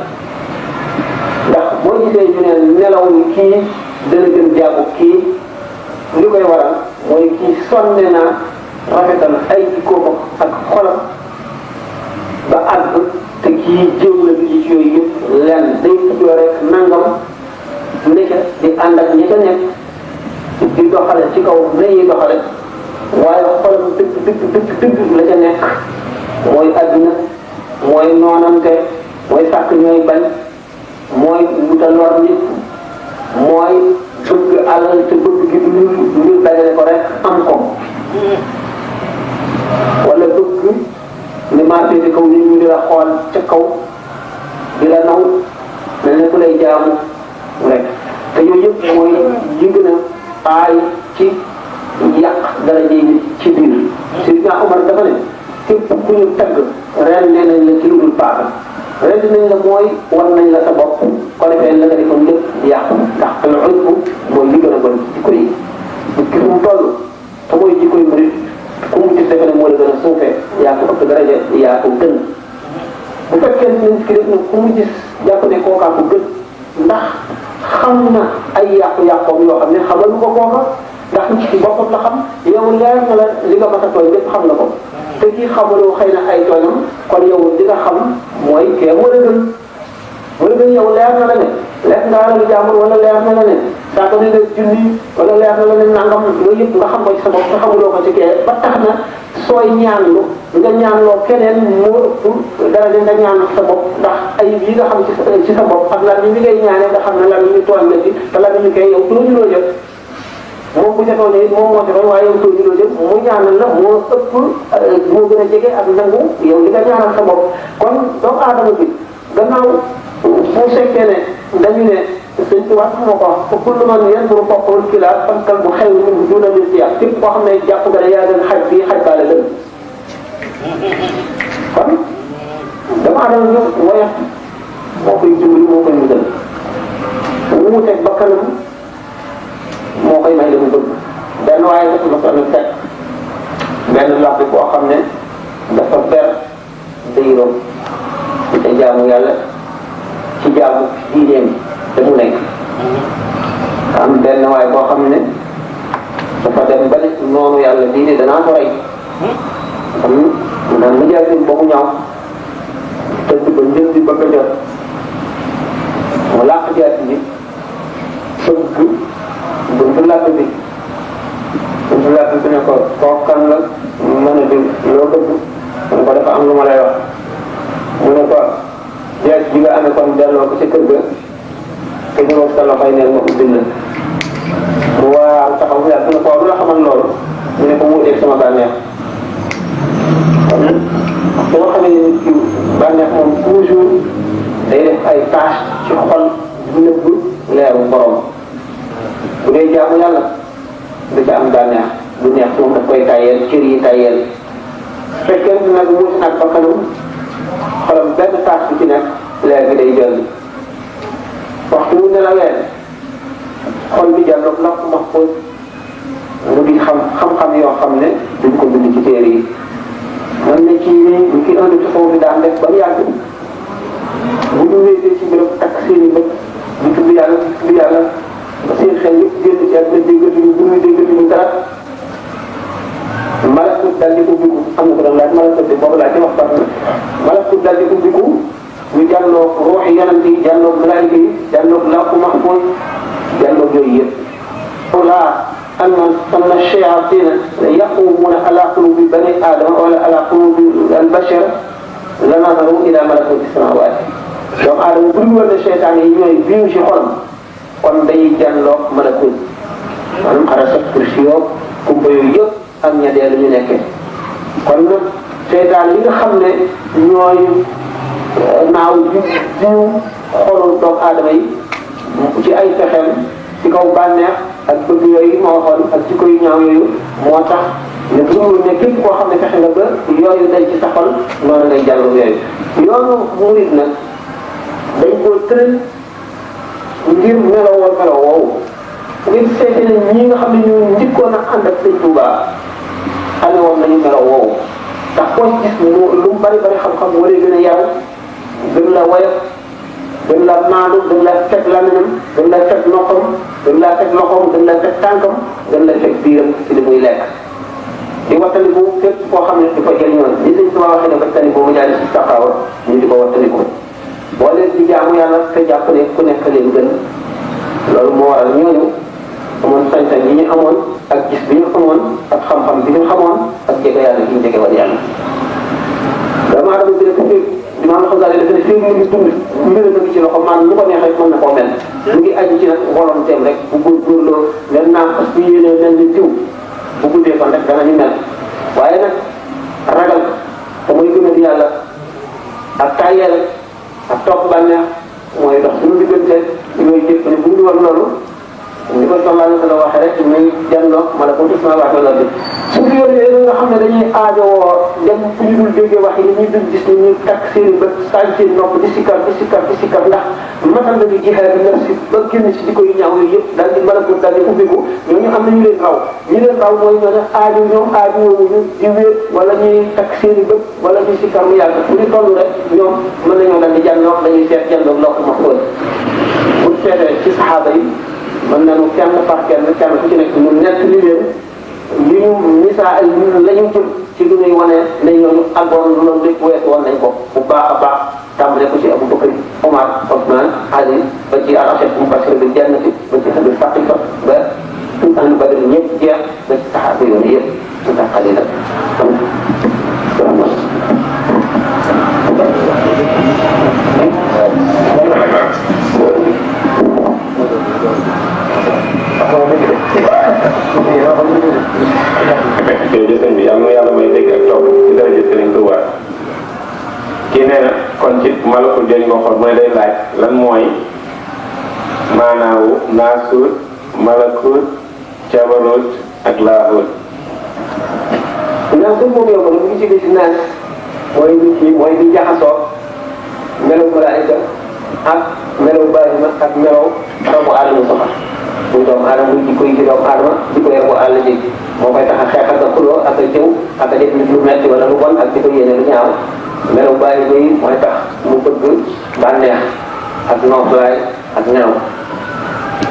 ndax boo gisee ñu ne nelaw ni kii dana gën jaamu kii li koy waral mooy kii sonne na rafetal ay jikkoom ak xolam ba àgg te kii jéem la bi ci yooyu yëpp lenn day tuddoo rek nangam nekk di ànd ak ñi ca nekk di doxale ci kaw nañuy doxale waaye xolam dëgg la ca nekk mooy àdduna mooy noonante mooy sàkk ñooy bañ mooy wuta lor nit mooy bëgg alal te bëgg gi lu dajale ko rek am ko wala bëgg ni maa féete kaw nit ñu di la xool ca kaw di la naw mel ne ku lay jaamu rek te yooyu yëpp mooy yi gën a aay ci yàq daraja yi ci biir Sidina Omar dafa ne képp ku ñu tagg ren nee nañ la ci lu dul paaka ren dinañ la mooy war nañ la sa bopp ko defee la nga defoon lépp di yàqu ndax al ujbu mooy li gën a bon ci jikko yi gis mu toll te mooy jikko yu bëri ku mu gis defe ne moo la gën a suufee yaa ko ëpp daraja yaa ko gën bu fekkee ne nit ki rek ku mu gis jàpp ne kookaa ko gën ndax xam na ay yàqu-yàqoom yoo xam ne xamal ko kooka ndax nit ci boppam la xam yow leer na la li nga mas a tooy lépp xam na ko te kii xamaloo xëy na ay tooñam kon yow li nga xam mooy kee moo la gën yow leer na la ne lekk nga alalu jaamur wala leer na la ne saa ko ne nga junni wala leer na la ne nangam yooyu yëpp nga xam ko ci sa bopp te xamuloo ko ci kee ba tax na sooy ñaanlu nga ñaanloo keneen moo ëpp dara nga ñaan sa bopp ndax ay yi nga xam ci sa bopp ak lan li ngay ñaanee nga xam ne lan ñu tooñ la ci te lan ñu koy yow tooñu loo jëf moom bu jotoo ne moom moo joxe waaye yow tooñu loo jëf mu ñaanal la moo ëpp moo gën a jege ak nangu yow li nga ñaanal sa bopp kon doomu aadama bi gannaaw bu fekkee ne dañu ne sëñ Tuubaa moo ko wax pour kullu man yanzuru fawqal kilaab fankal bu xew min duuna liltiyaab képp koo xam ne jàpp nga ne yaa gën xaj bi xaj baa la gën kon dama adama ñu woyof moo koy dimbali moo koy musal mu wuteeg bakkanam moo koy may la mu bëgg benn waaye dafa ma sonn fekk benn lappi boo xam ne dafa ber dayroom te jaamu yàlla ci jaamu diineem te mu nekk am benn waaye boo xam ne dafa dem ba ne noonu yàlla diine danaa ko rey xam maanaam mu jaay ba mu ñaaw tëdd ba njël bi bëgg a jot mu làq jaasi ji fëgg buntu làkk bi ne ko kooku kan la mën a dégg loo bëgg mu ne ko dafa am lu ma lay wax mu ne ko jaasi ji nga amee kon delloo ko ci kër ga te ñu wax sa loxoy neen ma ubbil la mu waaw taxaw mu yàgg mu ne ko lu la xamal loolu mu ne ko wuuteeg sama bànneex kon boo xamee ne nit ki bànneex moom toujours day def ay tâche ci xol bu nëbb leeru borom bu dee jaamu yàlla da ca am bànneex bu neex moom daf koy tayeel cër yi tayeel fekkee nag wuuti nag ba kanam xolam benn tâche bu ci nekk leer bi day jël waxtu wu ne la weer xol bi jàll nopp max ko mu di xam-xam yoo xam ne duñ ko bind ci téere yi man ne ci ñu ki indi ci foofu bi daan def ba mu yàgg bu ñu wéetee ci béréb takk seen i bët di tudd yàlla ba seen xel yëpp génn ci àdduna déggatuñu bu ñu déggatuñu dara malakut daal di ubbiku am na ko doon laaj malakut bi boobu laa ci wax par malakut daal di ubbiku ñu jàlloo ruuxi yonent yi jàlloo malaayika yi jàlloo lawhu mahfuus jàlloo yooyu yëpp أن الشياطين يقومون على قلوب بني آدم ولا على قلوب البشر لنظروا إلى ملكوت السماوات. donc Adama bu dul woon ne seytaan yi ñooy biiw ci xolam kon day jànloog malakut maanaam xarasa kursi yoo kumpa yooyu yëpp ak ña dee lu ñu nekkee kon nag seytaan yi nga xam ne ñooy naaw biiw xolu doomu aadama yi ci ay pexeem ci kaw bànneex ak bëgg yooyu ma waxoon ak ci koy ñaaw yooyu moo tax ne bu dul ne képp koo xam ne fexe nga ba yooyu dañ ci sa xol noonu ngay jàll yooyu yoonu murid nag dañ koo tëral ngir melowoo melaw woowu ngir seeti ne ñi nga xam ne ñu njëkkoon a ànd ak sëñ Tuubaa amee woon nañu melaw woowu ndax koo gis lu mu bari bari xam-xam wala gën a yaru gën la woyof gën la maandu gën la teg lamiñam gën la teg noppam gën la teg loxoom gën la teg tànkam gën la teg biiram ci li muy lekk di wattaliku fépp koo xam ne di ko jëriñoon li sëñ Tuubaa waxee ne wattaliku mu jaay si saxaawa ñu di ko wattaliku boo leen di jaamu yàlla te jàpp ne ku nekk leen gën loolu moo waral ñooñu amoon sañ-sañ yi ñu amoon ak gis bi ñu amoon ak xam-xam bi ñu xamoon ak jege yàlla gi ñu jege woon yàlla dama adama bi rek Imaam Xasaali dafa ne fii mu ngi dund mbir na ngi ci loxo man lu ko neexee mën na koo mel mu ngi aju ci nag volontéem rek bu góorgóorloo leen naan parce que yéene mel ni diw bu guddee kon rek danañu mel waaye nag ragal te muy gën a di yàlla ak tàyyeel ak topp bànneex mooy dox suñu diggante yooyu yëpp ne bu ñu war loolu ni ko sallallahu alayhi wa sallam waxee rek muy jàlloo mala ko gis naa wax loolu bi su fi yooyu nga xam ne dañuy aajowoo dem fu ñu dul déggee wax yi ñuy dul gis ni ñuy takk seen i bët saaj seen nopp di sikkar ndax matal na di jihaad bi nafsi ba génn si di ko yu ñaaw yooyu yëpp daal di mala ko daal di ubbiku ñooñu am na ñu leen raw mooy ñooñu ñoom aaju woowuñu di wéet wala ñuy takk seen i bët wala ñuy sikkar mu yàgg bu ñu toll rek ñoom mën nañoo daal di jàlloo dañuy seet jàlloo lokk ma xool bu seetee ci saxaaba yi mën nañu kenn par kenn ku ci nekk ñu nekk li leen li ñu misaal la ñu jëm ci lu ñuy wane ne ñooñu àggoon loolu lépp weesu woon nañ ko bu baax a baax tàmbale ko ci Abu Bakar Omar Ousmane Ali ba ci al-ashara al-mubashshara bil jannati ba ci ahlu Saqifa ba ahlu Badr ñëpp jeex ba ci saxaaba yoon yëpp ndax xalila jërëjëf sëñ bi yàlla na yàlla may dégg ak topp ci daraja Sëriñ Tuubaa kii nee na kon ci malakul jëriñ nga xool mooy day laaj lan mooy maanaawu naasuut malakut jabarut ak laahut. naasuut moom yow ko mu ngi ci naas mooy nit ki mooy di jaxasoo melaw malaayika ak melaw baahima ak melaw doomu aadama soxal muy doomu aadama muy jikko yi ci doomu aadama jikko yi ko àll ji moo koy tax a xeex ak a xuloo ak a jëw ak a def nit lu metti wala lu bon ak di ko yéene lu ñaaw melaw baahima yi mooy tax mu bëgg bànneex ak noflaay ak ñaaw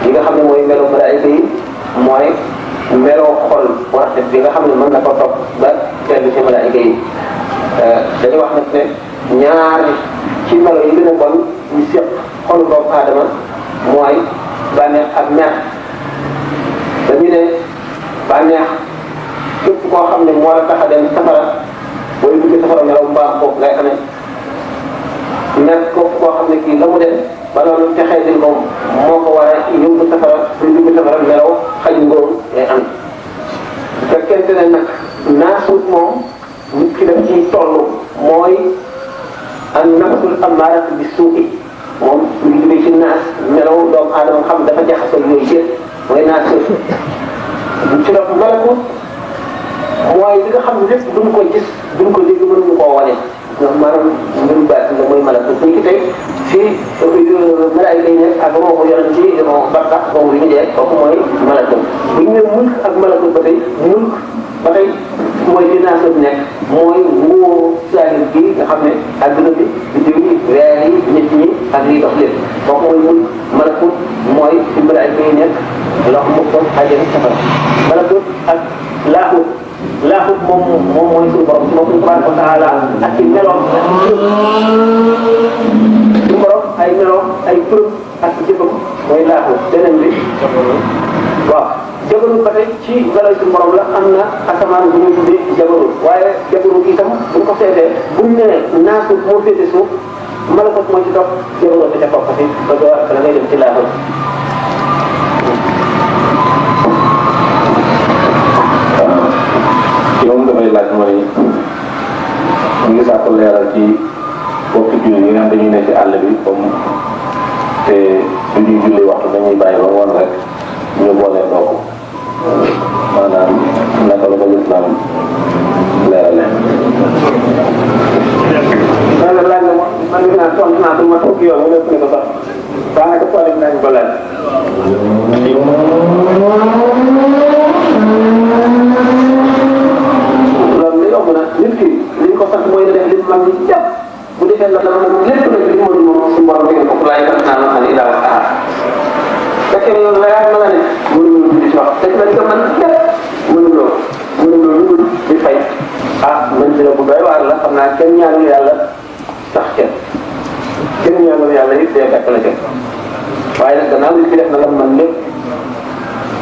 li nga xam ne mooy melaw malaayika yi mooy meloo xol bu rafet bi nga xam ne mën na ko topp ba dellu ci malaayika yi dañuy wax nag ne ñaar ci melo yi gën a bon ñu séq xolu doomu aadama mooy bànneex ak mer. dañu ne bànneex képp koo xam ne moo la tax a dem safara booy dugg safara melaw mbaam foofu ngay amee mer képp koo xam ne kii la mu def ba loolu texee din ko moo ko war a yóbbu safara buy dugg safara melaw xaj ngóor ngay am. bu fekkente ne nag naasuut moom nit ki daf ciy toll mooy an nafsul ammaaratu bi suu'i moom mu ngi jógee ci naas melaw doomu aadama xam dafa jaxasoo yooyu yëpp mooy naasuut bu ci def malakut mooy li nga xam ne lépp duñ ko gis duñ ko dégg mënuñu koo wane ndax maanaam mbirum baat la mooy malakut buñ ci tey fii malaayika yi nekk ak rooxu yonent ci barsax boobu li ñu dee kooku mooy malakut bu ñu nee mulk ak malakut ba tey mulk ba tey mooy li naasuut nekk mooy nguuru saahir bi nga xam ne adduna bi biddiw yi weer yi nit ñi ak liy dox lépp kooku mooy mulk malakut mooy fi malaayika yi nekk lox mu ko àjjana safara malakut ak laaxut moom mooy suñu borom moom subhanahu wa taala ak ci meloom suñu borom ay meloom ay preuve ak jëfam mooy laaxut beneen bi waaw jabaru ba tey ci melo suñu borom la am na asamaan bu ñuy tuddee jabaru waaye jabaru itam bu ñu ko seetee buñ ne naasut moo féete suuf malakut moo ci topp jabaru bi ca topp si ba door la ngay dem ci laaxut moom damay laaj mooy ñu ngi saako leeral ci bokki julli yi nga xam dañuy ne ci àll bi comme te du ñuy julli waxtu dañuy bàyyi ba ngoon rek ñu boole ndokk maanaam naka la ko lislaam leerale. loolu laaj na man mii naa tontu naa ma fukki yoon nga def ko sax daanaka tool yi nañ ko laaj. loolu li yomb na nit ki li ñu ko sant mooy def li mu mag ñi jàpp bu defee la dama lépp nag li mu mën moom suñu borom dégg nga ko laay kat naa la xam ne daa wax ah fekkee ne yow la yaat na la ne mënuloo di ci wax fekk na li ko mën lépp mënuloo lu dul di fay ah man ci la bu doy waar la xam naa kenn ñaanul yàlla sax kenn ñaanul yàlla it dee fekk la kenn waaye nag gannaaw li fi def na la man lépp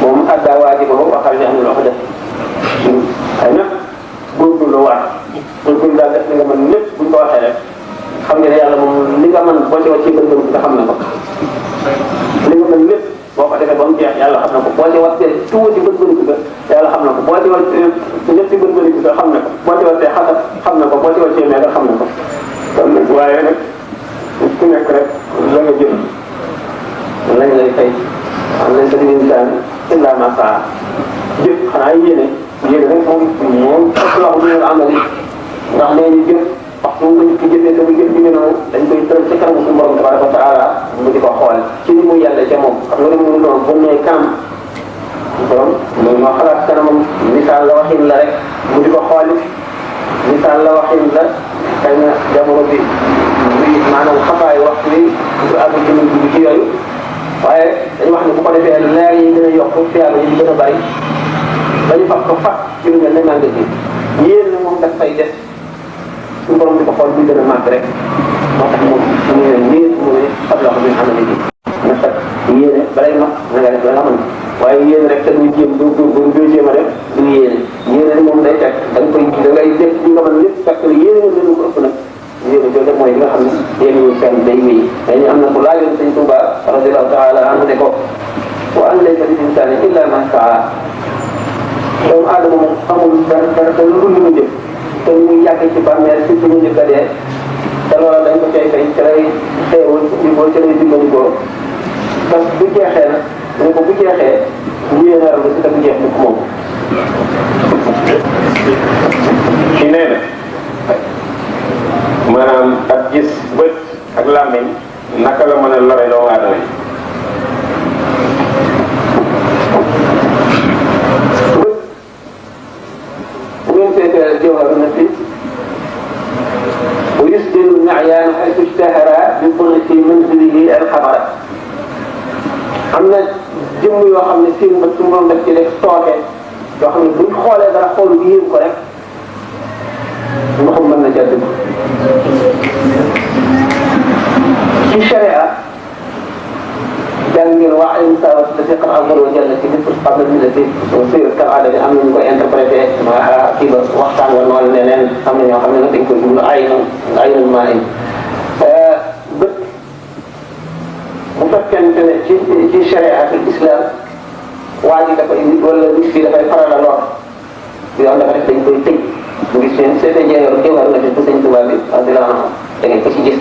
moom addaa waaji ko waxal ne am na loo ko def xëy na góorgóorlu waat góorgóorlu daal def li nga mën lépp buñ ko waxee rek xam nga ne yàlla moom li nga mën boo ci wàccee bët nga xam na ko li nga mën lépp boo ko defee ba mu jeex yàlla xam na ko boo ci wàccee tuuti bët nga yàlla xam na ko boo ci wàccee ñetti bët nga xam na ko boo ci wàccee xasab xam na ko boo ci wàccee meegar xam na ko kon nag waaye nag ku nekk rek la nga jëf lañ lay fay am nañ ko digg insaan illa ma saa jëf xanaa yéene rek moom ëpp la ko ñu amal ndax nee ñu jëf waxtu nga nit ki jëfee te muy jëf bi noonu dañ koy tëral ci kanamu suñu borom tabaraka wa taala mu di ko xool ci ni mu yàlla ca moom xam nga ne mu noonu bu nee kanam borom loolu moo xalaat kanamam misaal la waxin la rek mu di ko xooli misaal la waxin la xëy na jamono bi maanaam xabaay waxtu bi du àgg ci ñu dugg ci yooyu waaye dañu wax ne bu ko defee leer yi gën a yokk fiyaaba yi gën a bari dañu fab ko fat ci lu mel ne màgg bi yéen na moom daf fay des suñu borom di ko xool muy gën a màgg rek moo tax moom mu ne nii mu ne fab la ko duñ xam ne léegi na sax yéene balay mag na nga def la nga mën waaye yéene rek te ñu jéem doo jéem a def du yéene moom day fekk da nga koy da ngay def li nga mën lépp fekk ne yéene nga leen ko ëpp nag yéene jooju mooy li nga xam ne yéene ñu fenn day wéy dañu am na ku laajoon sëñ Tuuba radiyallahu taala anhu ne ko wa an laysa lil insaani illa ma saa doomu aadama moom amul dara lu dul li mu jëf te ñu ngi yàggee ci bàmmeel si suñu njëkk a dee te loola dañ ko cay fay ci lay xeewul ci boo ci lay dimbandikoo parce que bu jeexee nag mu ko bu jeexee yéene a si te bu jeex ko moom. ci nee na maanaam ak gis bët ak làmmiñ naka la mën a lore doomu aadama yi. bu ngeen seetee jawharu nafis wa yusdiru al-ma'yaan haythu ishtahara bi bughthi manzilihi al-khabara am na jëmm yoo xam ne seen bët su mboom def ci def tooke yoo xam ne buñ xoolee dara xool bi yéen ko rek ndoxum mën na ca dugg ci sharia jàng ngeen wax ay musaawat la fi qad anzala jalla ci biir qabla millati sayyidat kal aada bi am na ñu koy interprété kii ba waxtaan wala noonu leneen am na ñoo xam ne nag dañ koy jublu aynul maa'in bët bu fekkente ne ci sharia ak islam waa ji dafa indi wala nit ki dafay faral a lor yoon dafa def dañ koy tëj mu gis seen seetee jéewar nga fi bu sëñ Tuubaa bi radiyallaahu anhu da ngeen ko ci gis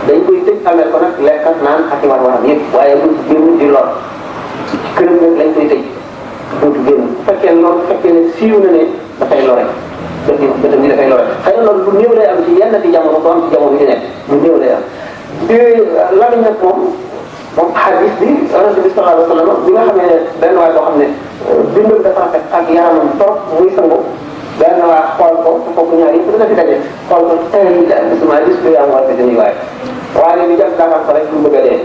dañ koy tëj amee ko nag lekk ak naan ak i war-waram yëpp waaye bu génn di lor këram nag lañ koy tëj dootu génn bu fekkee loolu bu fekkee ne siiw na ne dafay lore bëtam bi dafay lore xëy na loolu lu néew lay am ci yenn ci jamono bu am ci jamono yu nekk lu néew lay am lamiñ nag moom xadis bi yonente bi sallallahu alayhi wa sallam bi nga xamee ne benn waay boo xam ne bindam dafa rafet ak yaramam trop muy sangu benn waay xool ko te foofu ñaar yëpp dina fi daje xool ko tey gisuma gis lu yaa war a dañuy waaye bi jàpp daafam ko rek lu bëgg a dee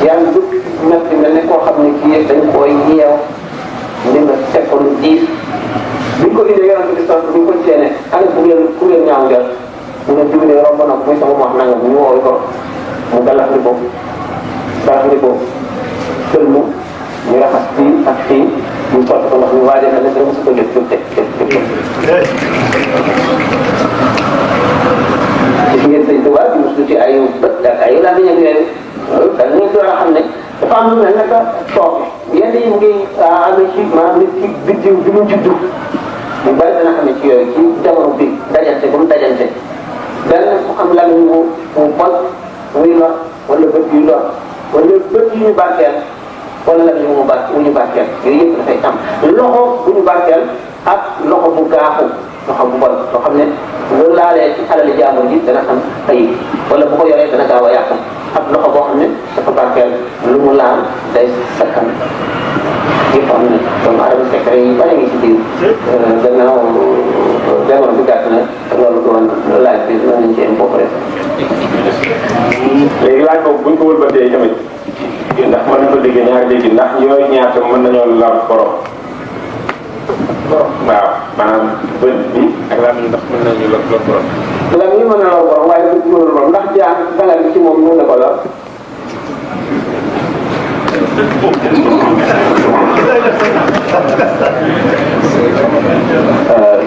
yàlla dugg metti mel ne koo xam ne kii dañ koy yeew ndi nga teg ko lu diis bi ko indee yonente bi sallallahu bi ko ceene ana ku ngeen ñaaw njort mu ne diw de romb na muy sama wax nangam ñu woowu ko mu gàllankoor ko sëlmu ñu raxas fii ak fii ñu sotti ko ndox mi waajal na ne dara mosu ko jël teg gis ngeen sëñ Tuubaa bi mosu ci ayu bët ak ayu laa biñu yooyu loolu daal ñu door a xam ne dafa am lu mel ne que toog yenn yi mu ngi amee ci maanaam nit ki biddiw bi mu juddu mu bari dana amee ci yooyu ci jamono bi dajante ba mu dajante benn mu am lamiñ mu bon muy lor wala bët yu lor wala bët yu ñu barkeel wala lamiñ mu ñu barkeel yooyu yëpp dafay am loxo bu ñu barkeel ak loxo bu gaaxu loxo bu bon loo xam ne lu laalee ci alali jàmbur ji dana am ayib wala bu ko yoree dana gaaw a yàq ak loxo boo xam ne dafa barkeel lu mu laal day sakkan yëpp am na doomu adama secret yi bari ngi ci biir gannaaw jamono bi gàtt na loolu doon laaj bi mën nañu ci incorporé léegi laaj boobu buñ ko wëlbatee tamit ndax mën nañu ko déggee ñaari dégg ndax yooyu ñaar tam mën nañoo lor borom waaw maanaam bët bi ak laa ndax mën nañu lor borom la ñu mën na lor borom waaye bët bi mënul borom ndax jaan dangal bi ci moom mën na ko lor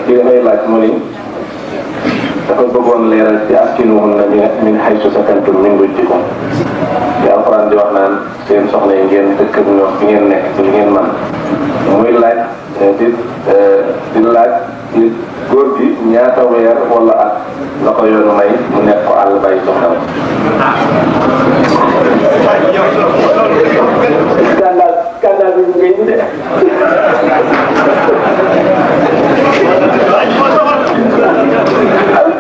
kii dafay laaj mu ni dafa bëggoon leeral ci askinuhunna min haysu sakantum min wujdikum di alxuraan di wax naan seen soxna yi ngeen dëkk ak ñoom fi ngeen nekk ci li ngeen man muy laaj di laaj ci góor gi ñaata weer wala at la ko yoon may mu nekk ko àll bàyyi soxna scandale bi ngay ñu de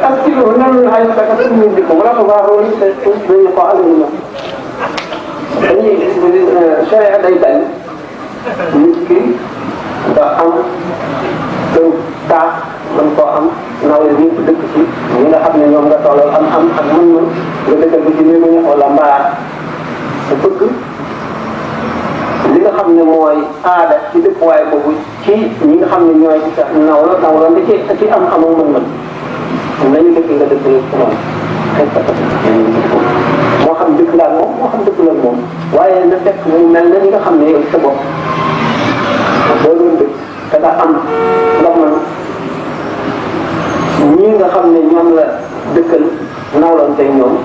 أسئلة نحن الحياة تكتب من ذكر ولا تظاهروا من يقال لنا شارع دايبان نسكي دا أم دو تا من كو أم ناوي ني في دëkk ci ñi nga xam ne ñoom nga tollal am ak mën nga dëkkal bi ci néegu ñu wala mbaar te bëgg li nga xam ne mooy aada ci dëkkuwaay boobu ci ñi nga xam ne ñooy ci sa nawla ndi ci am amul mën-mën nañu dëkk nga dëkk moom moo xam dëkk laa moom moo xam dëkk la moom waaye na fekk muy mel na ñi nga xam ne yow sa bopp boo doon dëkk te nga am nga mën ñii nga xam ne ñoom la dëkkal nawlante ñoom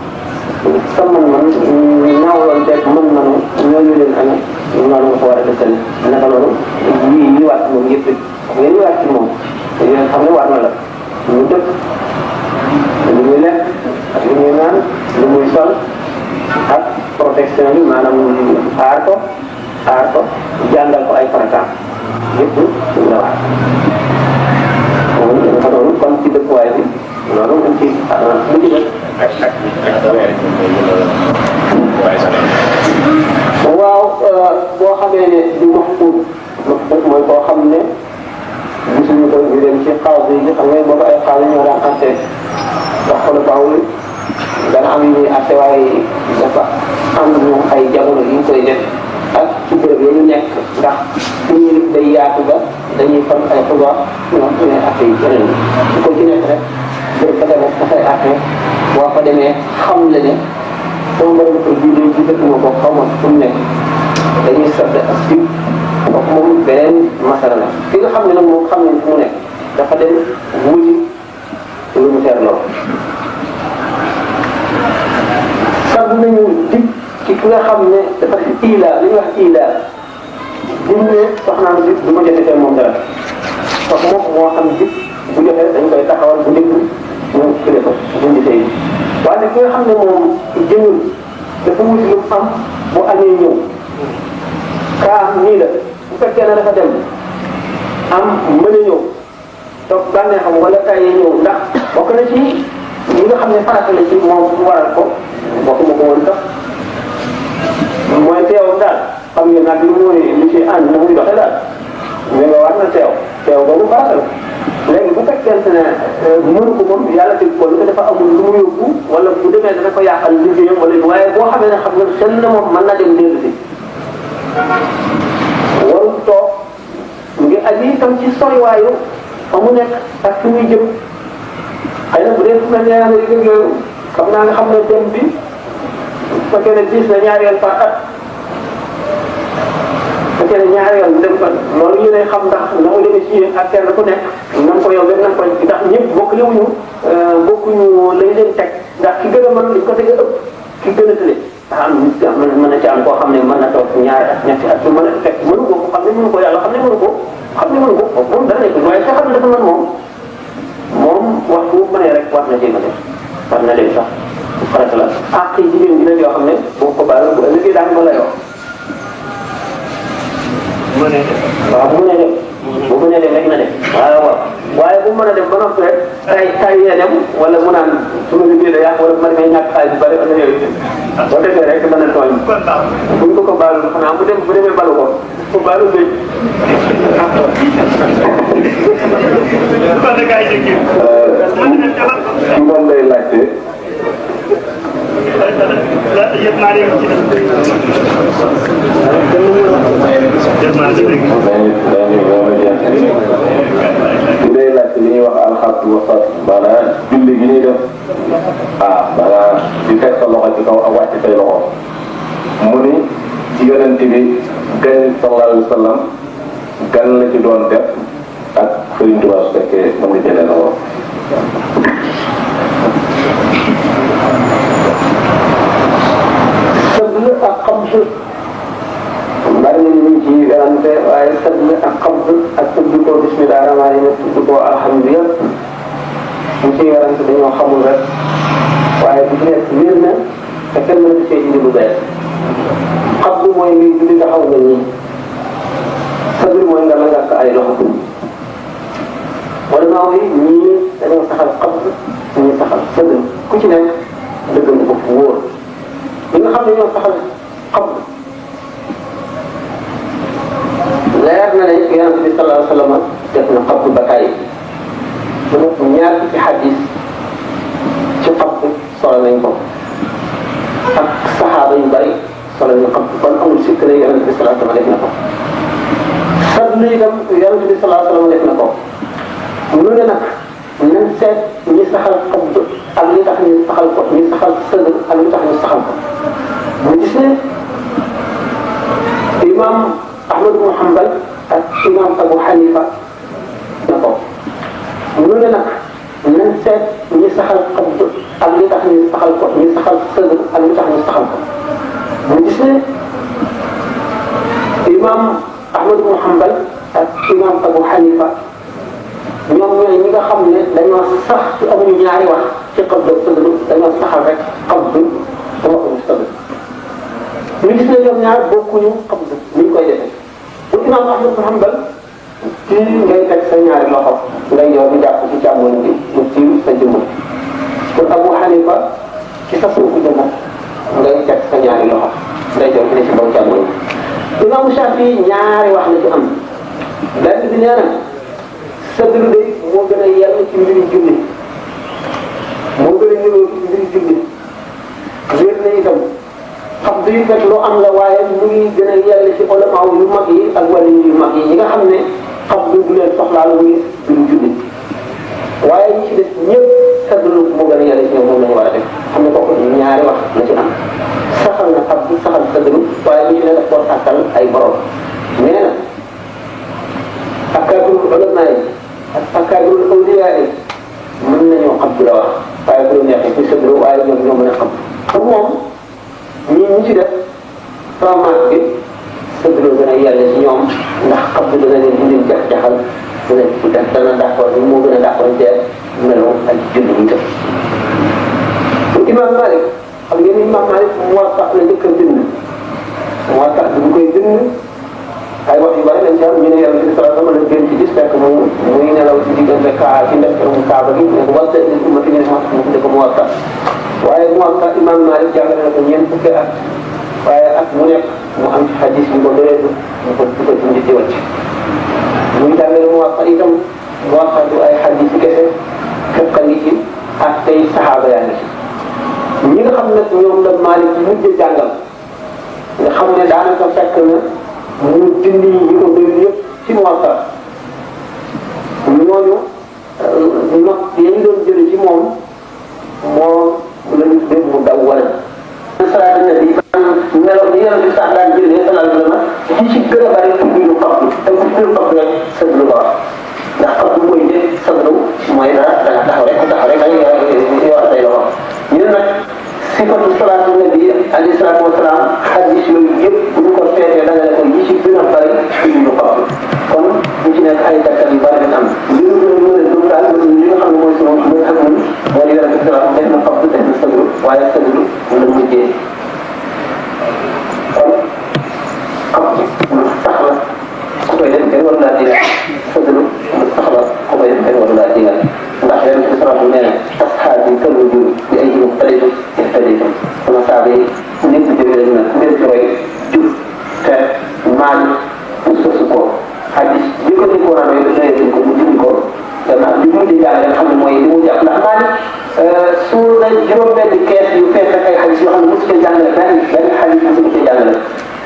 sa mën-mën nawlante mën-mënu ñooñu leen amee noonu nga ko war a dëkkale naka noonu yi waat moom yëpp ngeen waat ci moom yéen xam ne war na la ñu dëkk lu muy lekk ak lu muy naan lu muy sol ak protection yi maanaam aar ko jàngal ko ay farataam yëpp la wax moom dafa doon kon ci dëkkuwaay bi loolu dañ ci lu ci def waaw boo xamee ne du mafkuut mooy koo xam ne gisuñu ko ñu dem ci xaw bi xam nga boobu ay xaw ñoo daan àtte wax ko la bawul dana am ñuy àtte waaye dafa am ñu ay jamono yu ñu koy def ak ci béréb yi ñu nekk ndax suñu day yaatu ba dañuy fan ay xibaar ñoom ñu ne àtte yi yeneen ko ci nekk rek jël fa demee dafay àtte boo fa demee xam le ne sama borom kër bii day gisatuma ko xaw ma fu mu nekk dañuy soble ak jiw kooku moom beneen masala la ki nga xam ne nag moom xam nañ fu mu nekk dafa dem wuti lu mu teer lool sax nañu dig ci ki nga xam ne dafa ila li ñuy wax ila diñ ne soxnaam si du ma jotee moom dara kooku moom moo xam dig bu joxee dañ koy taxawal bu njëkk ñu kile ko dindi sëy waaye ki nga xam ne moom jëñul dafa wuti lu am bu amee ñëw kaa nii la bu fekkee ne dafa dem am mën a ñëw toog bànneexam wala tayee ñëw ndax bokk na ci ñi nga xam ne farata la ci moom mu waral ko bokk ma ko woon sax mooy teewam daal xam ngeen nag lu ci ànd na muy doxee daal mais nga war na teew boobu farata la léegi bu fekkente ne mënu ko moom yàlla teg ko lu dafa amul lu mu yóbbu wala bu demee dana ko yàqal liggéeyam wala waaye boo xamee ne xam nga seen na moom mën na dem dellu si warul toog ngir aji itam ci soriwaayu fa mu nekk ak fi muy jëm xëy na bu dee fu mel ne Amérique yooyu xam naa nga xam ne dem bi bu fekkee ne gis na ñaari yoon par at bu fekkee ne ñaari yoon dem fa loolu ñu ne xam ndax na mu demee ci ak kenn ku nekk nan ko yow nan ko ndax ñëpp bokkuñu lañ leen teg ndax ki gën a mën li ko teg a ëpp ki gën a tële mën na ci am koo xam ne mën na toog ñaari at ñetti at mën a fekk mënu ko xam ne mënu ko yàlla xam ne mënu ko moom dara nekk waaye ka xam ne dafa mën moom waxtu bu mënee rek war na jéem a def war na leen sax farata la àq yi jigéen ñi nag yoo xam ne boo ko baal bu ëllëgee daan ko layoo waaw bu mënee def bu mënee def rek na def waaw waaye bu mën a def ba noppi rek tay yee dem wala mu naan su ma liggéey da yàq wala bu ma demee ñàkk xaalis bu bëri wala yooyu boo defee rek mën a tooñ buñ ko baalul xanaa bu demee balu ko baalu béy moom lay laajte day laajte li ñuy wax alxames wasat maanaam julli gi ñuy def maanaam di teg sa loxo ci kaw ak wàcc say loxo mu ni ci yonent bi gan sallallahu alayhi wa sallam gan la ci doon def ak Sëriñ Tuubaa su fekkee mën nga jëlee na woon. sëdd ak xamsu bari na ñu ci werante waaye sëdd ak xamsu ak tudd ko bismillah rahmaani rahiim tudd ko alhamdulilah ñu ciy werante dañoo xamul rek waaye bu ci nekk wér na te kenn mën na cee indi lu bees xabdu mooy ngay julli taxaw nga nii sëdd mooy nga la ngàkk ay loxo wala naaw yi ñii dañoo saxal xabdu ñii saxal sëdd ku ci nekk dëggal ko fu wóor ñi nga xam ne ñoo saxal xabdu leer na ne yonent bi sallallahu alayhi wa sallam def na xabdu ba tàyyi mu nekk ñaar ci xadis ci xabdu solo nañ ko ak saxaaba yu bari solo nañ xabdu kon amul sikk ne yonent bi sallallahu alayhi wa sallam def na ko sadlu itam yonent bi sallallahu alayhi wa sallam def na ko lu ne nag nañ seet ñi saxal xabdu ak li tax ñu saxal ko ñi saxal sëdd ak li tax ñu saxal ko mu gis ne imam Ahmad ibn Hanbal ak imam Abu Hanifa na ko lu ne nag nañ seet ñi saxal xabdu ak li tax ñu saxal ko ñi saxal sëdd ak li tax ñu saxal ko mu gis ne imam Ahmad ibn Hanbal ak imam Abu Hanifa ñoom ñooy ñi nga xam ne dañoo sax ci amuñu ñaari wax ci xabdu ak sëdd dañoo saxal rek xabdu te waxuñu sëdd ñu gis ne ñoom ñaar bokkuñu xabdu ni ñu koy defee bu imam Ahmad ibn Hanbal ci ngay teg sa ñaari loxo ngay yor di jàpp ci càmmoñ bi mu tiim sa jëmm pour Abu Hanifa ci sa suufu jëmm ngay teg sa ñaari loxo ngay yor di ci kaw càmmoñ bi imam Shafi ñaari wax la ci am benn bi nee na sëddlu de moo gën a yell ci mbiri julli moo gën a ñëwee ci mbiri julli wér na itam xam du yu fekk lu am la waaye mu ngi gën a yell ci ulama yu mag yi ak wàllu yu mag yi ñi nga xam ne xam du leen soxlaal muy mbiru julli waaye ñi ci des ñëpp sadlu moo gën a yàlla ci ñoom moom la ñu war a def xam ne kooku ñaari wax la ci am saxal na xam saxal sadlu waaye bu ci ne daf koo sàkkal ay borom nee na akaabirul ulamaa yi ak akaabirul awliyaa yi mën nañoo xam du la wax waaye bu la neexee ci sadlu waaye ñoom ñoo mën a xam comme moom ñi ci def format bi sadlu gën a yàlla ci ñoom ndax xam du dana leen indil jax-jaxal dana d'accord ni moo gën a d'accord te meloo ak julli ñu tëb Imam Malik xam ngeen ni Imam Malik Muwatta la njëkk a bind Muwatta bi ñu koy bind ay wax yu bari lañ ci am ñu ne yàlla ci sallallahu alayhi wa sallam la gën ci gis fekk muy nelaw ci diggante kaa ci ndef mu kaaba gi ne ko wàllu nit ma fi ñu ne ko Muwatta waaye Muwatta Imam Malik jàngale na ko ñeent fukki at waaye at mu nekk mu am ci xadis yu ko doyeetu ñu ko ci njëkk wàcc muy jàngale Muwatta itam Muwatta du ay xadis yi kese fekk ngi ci ak tey saxaaba yaa ngi ci ñi nga xam nag ñoom la Malik mujj jàngal nga xam ne daanaka fekk na mu dindi yi ko doy yëpp ci Muwatta ñooñu not yañ doon jële ci moom la ñu tuddee mu daw wala salaatu nabi melo bi yonent bi sax daan jëlee sallallahu alayhi wa sallam ci gën a bari pour ñu topp te ku ñu topp rek sadlu ko wax ndax topp mooy jël sadlu mooy dara da nga taxaw rek da ngay yor say loxo ñun nag sifatu salaatu nabi alayhi salaatu wa salaam xadis yooyu yëpp bu ñu ko seetee da nga ne ko yi ci gën a bari pour ñu topp kon ñu ci nekk ay dakkal yu bari dina am li ñu gën a mën a dund daal li nga xam ne mooy sama mooy ak ñun mooy li yonent bi salaam def na topp def na sadlu waaye sadlu la mujjee kon sax la ku koy def kenn waru laa digal sadlu sax la ku koy def kenn waru laa digal ndax yonent bi salaam nee na asxaab yi këll jur bi ay jiw tëddee tëddee sama saaba yi nit ñi jógee dañu ne ku ngeen ci roy jub te maali sosu ko xadis bi ko nit ko war a roy dañu ko mu jubbi ko gannaaw li muy di jàngale nga xam ne mooy li mu jàpp ndax maali suul na juróom-benn kees yu fees ak ay xadis yoo xam ne mosu cee jàngale benn xadis mosu cee jàngale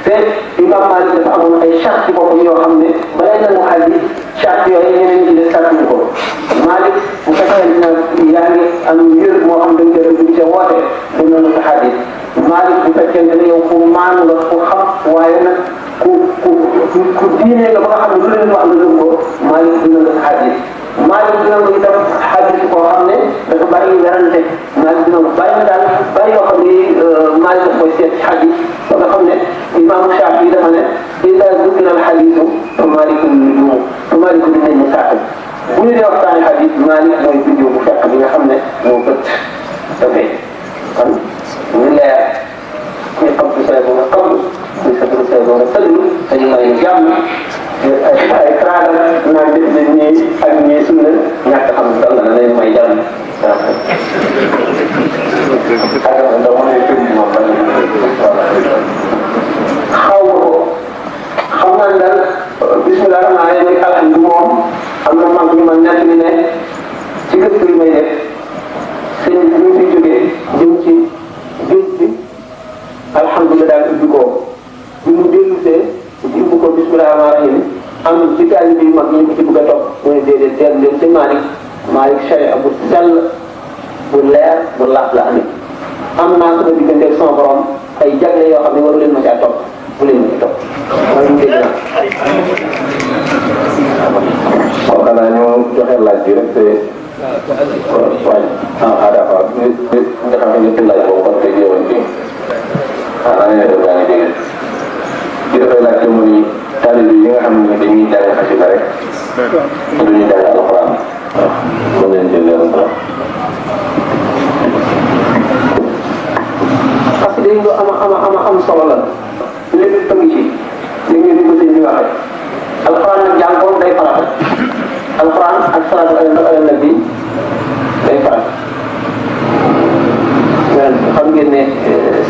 te Imam Malik dafa amoon ay charte ci boppam yoo xam ne balay nangu xadis charte yooyu ñeneen ñi de sàrtuñu ko Malik bu fekkee ne yaa ngi am yër moo xam dañ koy dugg ca woote dañ nangu sa xadis Malik bu fekkee ne yow ku maanu la ku xam waaye nag ku diine nga ba nga xam ne lu leen wax nga gëm ko Malik dina la sa xadis Malik dina ko itam xadis koo xam ne dafa bari werante Malik dina ko bari daal bari yoo xam ne Malik daf koy seet ci xadis ba nga xam ne Imam Shafi dafa ne ida zukira al xadisu fa Malikun nujuum fa Malikun dinañ ñu sàkk bu ñu dee waxtaane xadis Malik mooy biddiw bu fekk bi nga xam ne moo bët dafay kon ñu leer ñu xam ci say nga xam ñu sëglu say nga sëglu dañu may jàmm ay traagal naan def ne ñii ak ñii sunna ñàkk xam dal na leen may jàmm xaw ma ko xam naa ne daal bisimilah rahmaan rahim alhamdu moom am na mag ñu ma nekk ni ne ci gëstu yi may def sëñ bi ñu fi jógee jëm ci géej bi alhamdulilah daal ubbi ko bi mu dellusee ubbi ko bisimilah rahmaan rahim am ci gaal bi mag ñu ko ci bëgg a topp mu ne déedéet teel leen ci Malik sharia bu sell bu leer bu laaf la amee am naa sama diggante ak sama borom ay jagle yoo xam ne waru leen ma caa topp bu leen ma ci topp mooy ñu dégg naa. waaw xanaa ñu joxe laaj bi rek te waaye d'accord nga xam ne ñetti laaj boobu kon tey jëwoon ci xanaa ne def daa ngi dégg ci dafay laaj mu ni taalibe yi nga xam ne dañuy jàng xasida rek te duñuy jàng alxuraan waaw mën leen jël leeral dara xasida yi lu am solo la lépp tënk ci li ngeen di ko sëñ bi waxee alxuraan nag jàng ko day farata alxuraan ak salaatu ala nabi day farata xam ngeen ne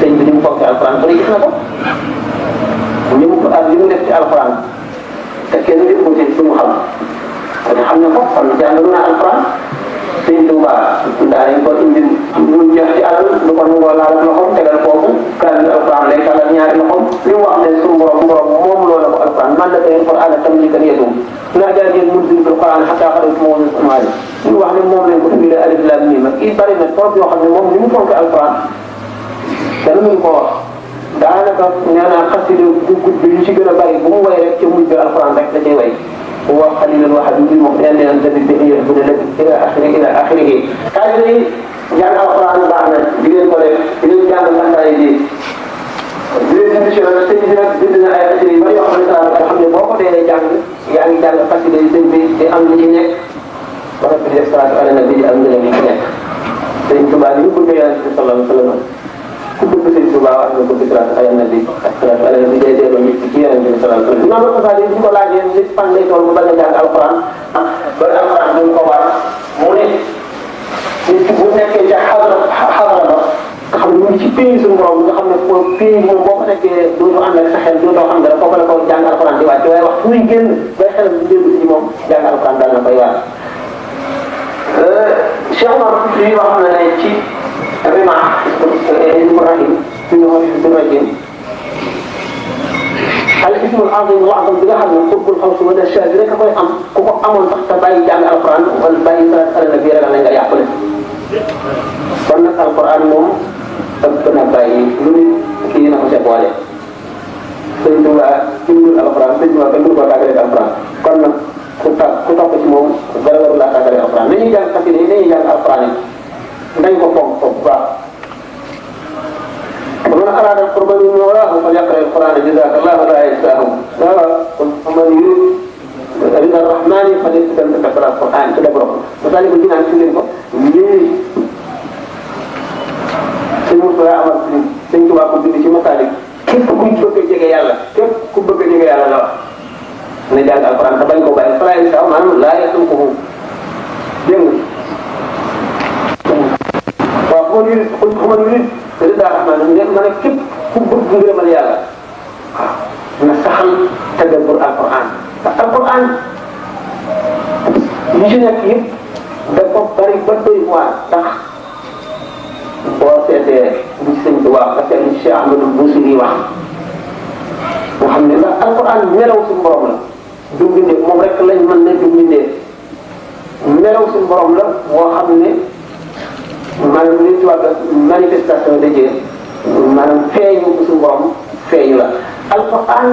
sëñ bi ni mu fonk alxuraan bëri gis na ko ni mu ko ak li mu def ci alxuraan te kenn def ko ci lu mu xam kon xam na ko kon jàng na alxuraan sëñ Tuuba daanañ ko indi lu jeex ci alal lu ko nangoo laal ak loxoom tegal foofu kan alxuraan lay talal ñaari loxoom li mu wax ne suñu borom moom loola ko alxuraan man la koy alxuraan tam li kan yedum naa jaa jël mun bil Qur'an xataa xarit moo ñu wax ne moom lañ ko tuddee alif lam mim ak i bari na trop yoo xam ne moom ni mu fonk alquran dana mënu ko wax daanaka nee naa xasida bu gudd yu ci gën a bari bu mu way rek ca mujj alquran rek da cay way wax xalilan wax bi moom nee na tamit dañuy yëf bu ne la ila axirihi kaay bi jàng alquran baax na di leen ko def di leen jàng lantaay di leen bind si nag sëñ bi nag bind na ay xasida yu bari yoo xam ne saa nga xam ne boo ko dee jàng yaa ngi jàng xasida yi sëñ bi di am li ci nekk ba nga fi def salaatu ala nabi di am ngëneel yi ci nekk sëñ Tuubaa ni ñu bëgg yonent bi sallallahu alayhi wa sallam ku bëgg sëñ Tuubaa war nga bëgg salaatu ala nabi ak salaatu ala nabi day delloo nit ci yonent bi sallallahu alayhi wa sallam imam Al-Ghazali bu ko laajee nit fan lay toll ba nga jàng alquran ba alquran duñ ko war mu ne nit ki bu nekkee ca xadra ba nga xam ne mu ngi ci pays suñu borom nga xam ne pays moom boo ko nekkee dootoo ànd ak sa xel dootoo xam dara foofu la ko jàng alquran di wàcc waaye wax fu muy génn bay xelam di déglu ci moom jàng alquran daal na koy waar Cheikh Omar li wax na ne ci rima Ibrahim suñu wax si rajim al ismul azim al-a'zam bi nga xam ne xubbul xawsi wala shaadi rek a koy am ku ko amoon sax te bàyyi jàng alquran wala bàyyi salaat ala nabi ragal nañ nga yàqule kon nag alquran moom ëpp na bàyyi lu nit kii na ko ca boole sëñ Tuubaa bindul alquran sëñ Tuubaa kenn du ko tàggalee alquran kon nag ku topp ci moom dara warul laa tàggalee alquran nañuy jàng xasida yi nañuy jàng alquran yi dañ ko fonk bu baax ومن أراد القرب من مولاه فليقرأ القرآن جزاك الله لا ينساه ومن يريد رضا الرحمن فليستمع تقرأ القرآن تدبره وذلك الدين عن سلمه sëñ Moussa amal sëñ Tuubaa ko bind ci masaalik képp ku bëgg a jege yàlla képp ku bëgg a jege yàlla la wax na jàng alquran te bañ ko bàyyi fala insa maanaam laa yetum ko moom dégg nga waaw xaman yu nit rida rahman nekk ma ne képp ku bëgg ngërëmal yàlla waaw na saxal tadabbur alquran te alquran li ci nekk yëpp dafa bari ba doy waar ndax boo seetee bu ci sëñ bi wax parce que li Cheikh Ahmadou Boussiri wax nga xam ne ndax alquran melaw suñu borom la du mbindee moom rek lañ mën na du mbindee melaw suñu borom la boo xam ne maanaam li ñu tubaab manifestation de Dieu maanaam feeñu suñu borom feeñu la alquran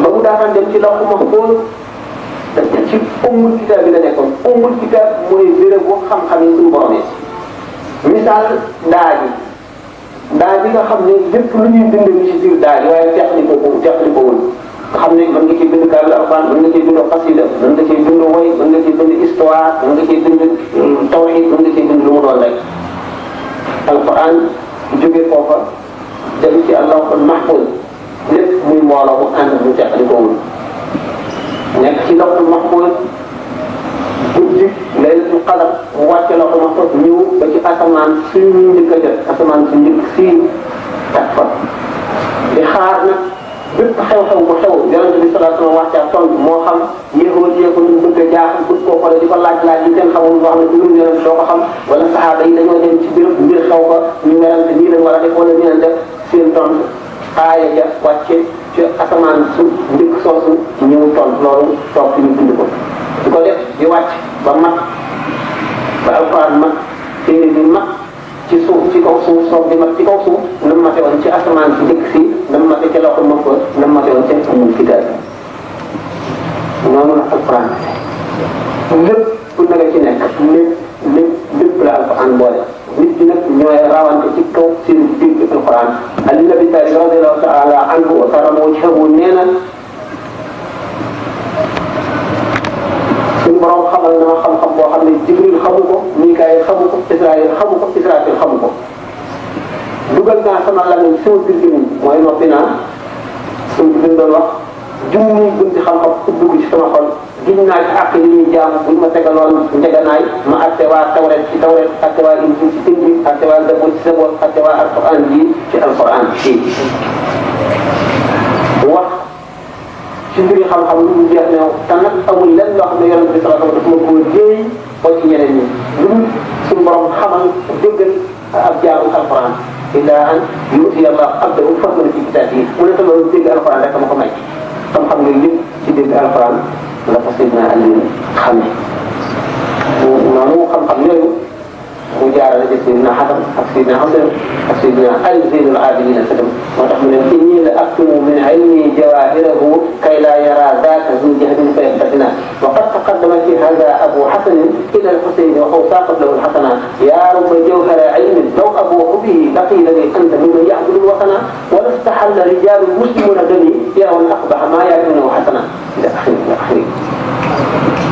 ba mu daataan dem ci lawhu mahfuz ci ummul kitaab bi la nekkoon ummul kitaab mooy béréb bu xam-xam yi suñu borom yi misaal daa ji nga xam ne lépp lu ñuy bind ni ci biir daa ji waaye teqli ko wul nga xam ne mën nga ciy bind kaamil alxuraan mën nga ciy bind xasida mën nga ciy bind woy mën nga ciy bind histoire mën nga ciy bind tawhid mën nga ciy bind lu mu doon rek alxuraan jógee foofa dem ci allahul mahfuz lépp muy mbooloo mu ànd mu teqli ko wul nekk ci lawhul mahfuz guddi laylatul qadar mu wàcce lawhul mahfuz ñëw ba ci asamaan suñu njëkk a jot asamaan su njëkk sii tak fa di xaar nag bépp xew-xew bu xew yonente bi sallallahu alayhi wasallam wax ca tontu moo xam yéexoon ñu bëgg a jaaxal bëgg koo xoolee di ko laaj yi seen xamul boo xam ne du yonente doo ko xam wala saxaaba yi dañoo dem ci béréb mbir xew ko ñu werante nii leen war a def wala nii leen def seen tontu aaya ja wàcce ci asamaan su njëkk soosu ñëw tontu loolu toog fi ñu bind ko di ko def di wàcc ba mat ba alxuraan mat téere bi mat ci suuf ci kaw suuf soog di mat ci kaw suuf na mu mate woon ci asamaan si njëkk si na mu mate ci lawhul mahfuz na mu mate woon ci ummul kitaab noonu la alxuraan lépp ku nekk ci nekk lépp la alxuraan boole nit ñi nag ñooy rawante ci kaw seen biir alxuraan Ali ibn Abi Talib radiyallahu ta'ala anhu wa karrama wajhahu nee na suñu borom xamal na ma xam-xam boo xam ne Jibril xamu ko Mikaayil xamu ko Israayil xamu ko Israafil xamu ko dugal naa sama lamiñ sama biir gi mooy noppi naa suñ bi doon wax junni bunti xam-xam dugg ci sama xol giñ naa ci àq yi ñuy jaam buñ ma tegaloon njeganaay ma atte waa tawret ci tawret atte waa injil ci injil atte waa zabur ci zabur atte waa alquran ji ci alquran ci wax ci mbiri xam-xam lu mu jeex ne te nag amul lenn loo xam ne yonent bi sallallahu alayhi wasallam dafa ma koo jéey oo ci ñeneen ñi lu dul suñu borom xamal déggal ab jaamu alquran illa an yu'ti Allah abdahu fahman fi kitaabihi mu ne tamit dégg alquran rek ma ko may xam-xam yooyu yëpp ci dégg alquran la ko Seydina Ali xamee wàcce Seydina Xasan ak Seydina Xuseyn ak Seydina Ali Zeynul Abidina sëtam moo tax mu ne inni la aktumu min ilmi jawahirahu kay laa yara zaaka zu jahdin fa yaftatina wa qad taqaddama fi hada abu xasanin ila alxuseyni wa xawsaaqat lahu alxasana yaa rubba jawhara ilmin law abuuhu bihi laqila li anta mimman yaxbudu alwatana wala staxalla rijaalu muslimuna dani yarawna aqbaxa maa yaatunahu xasana ila axiri ila axiri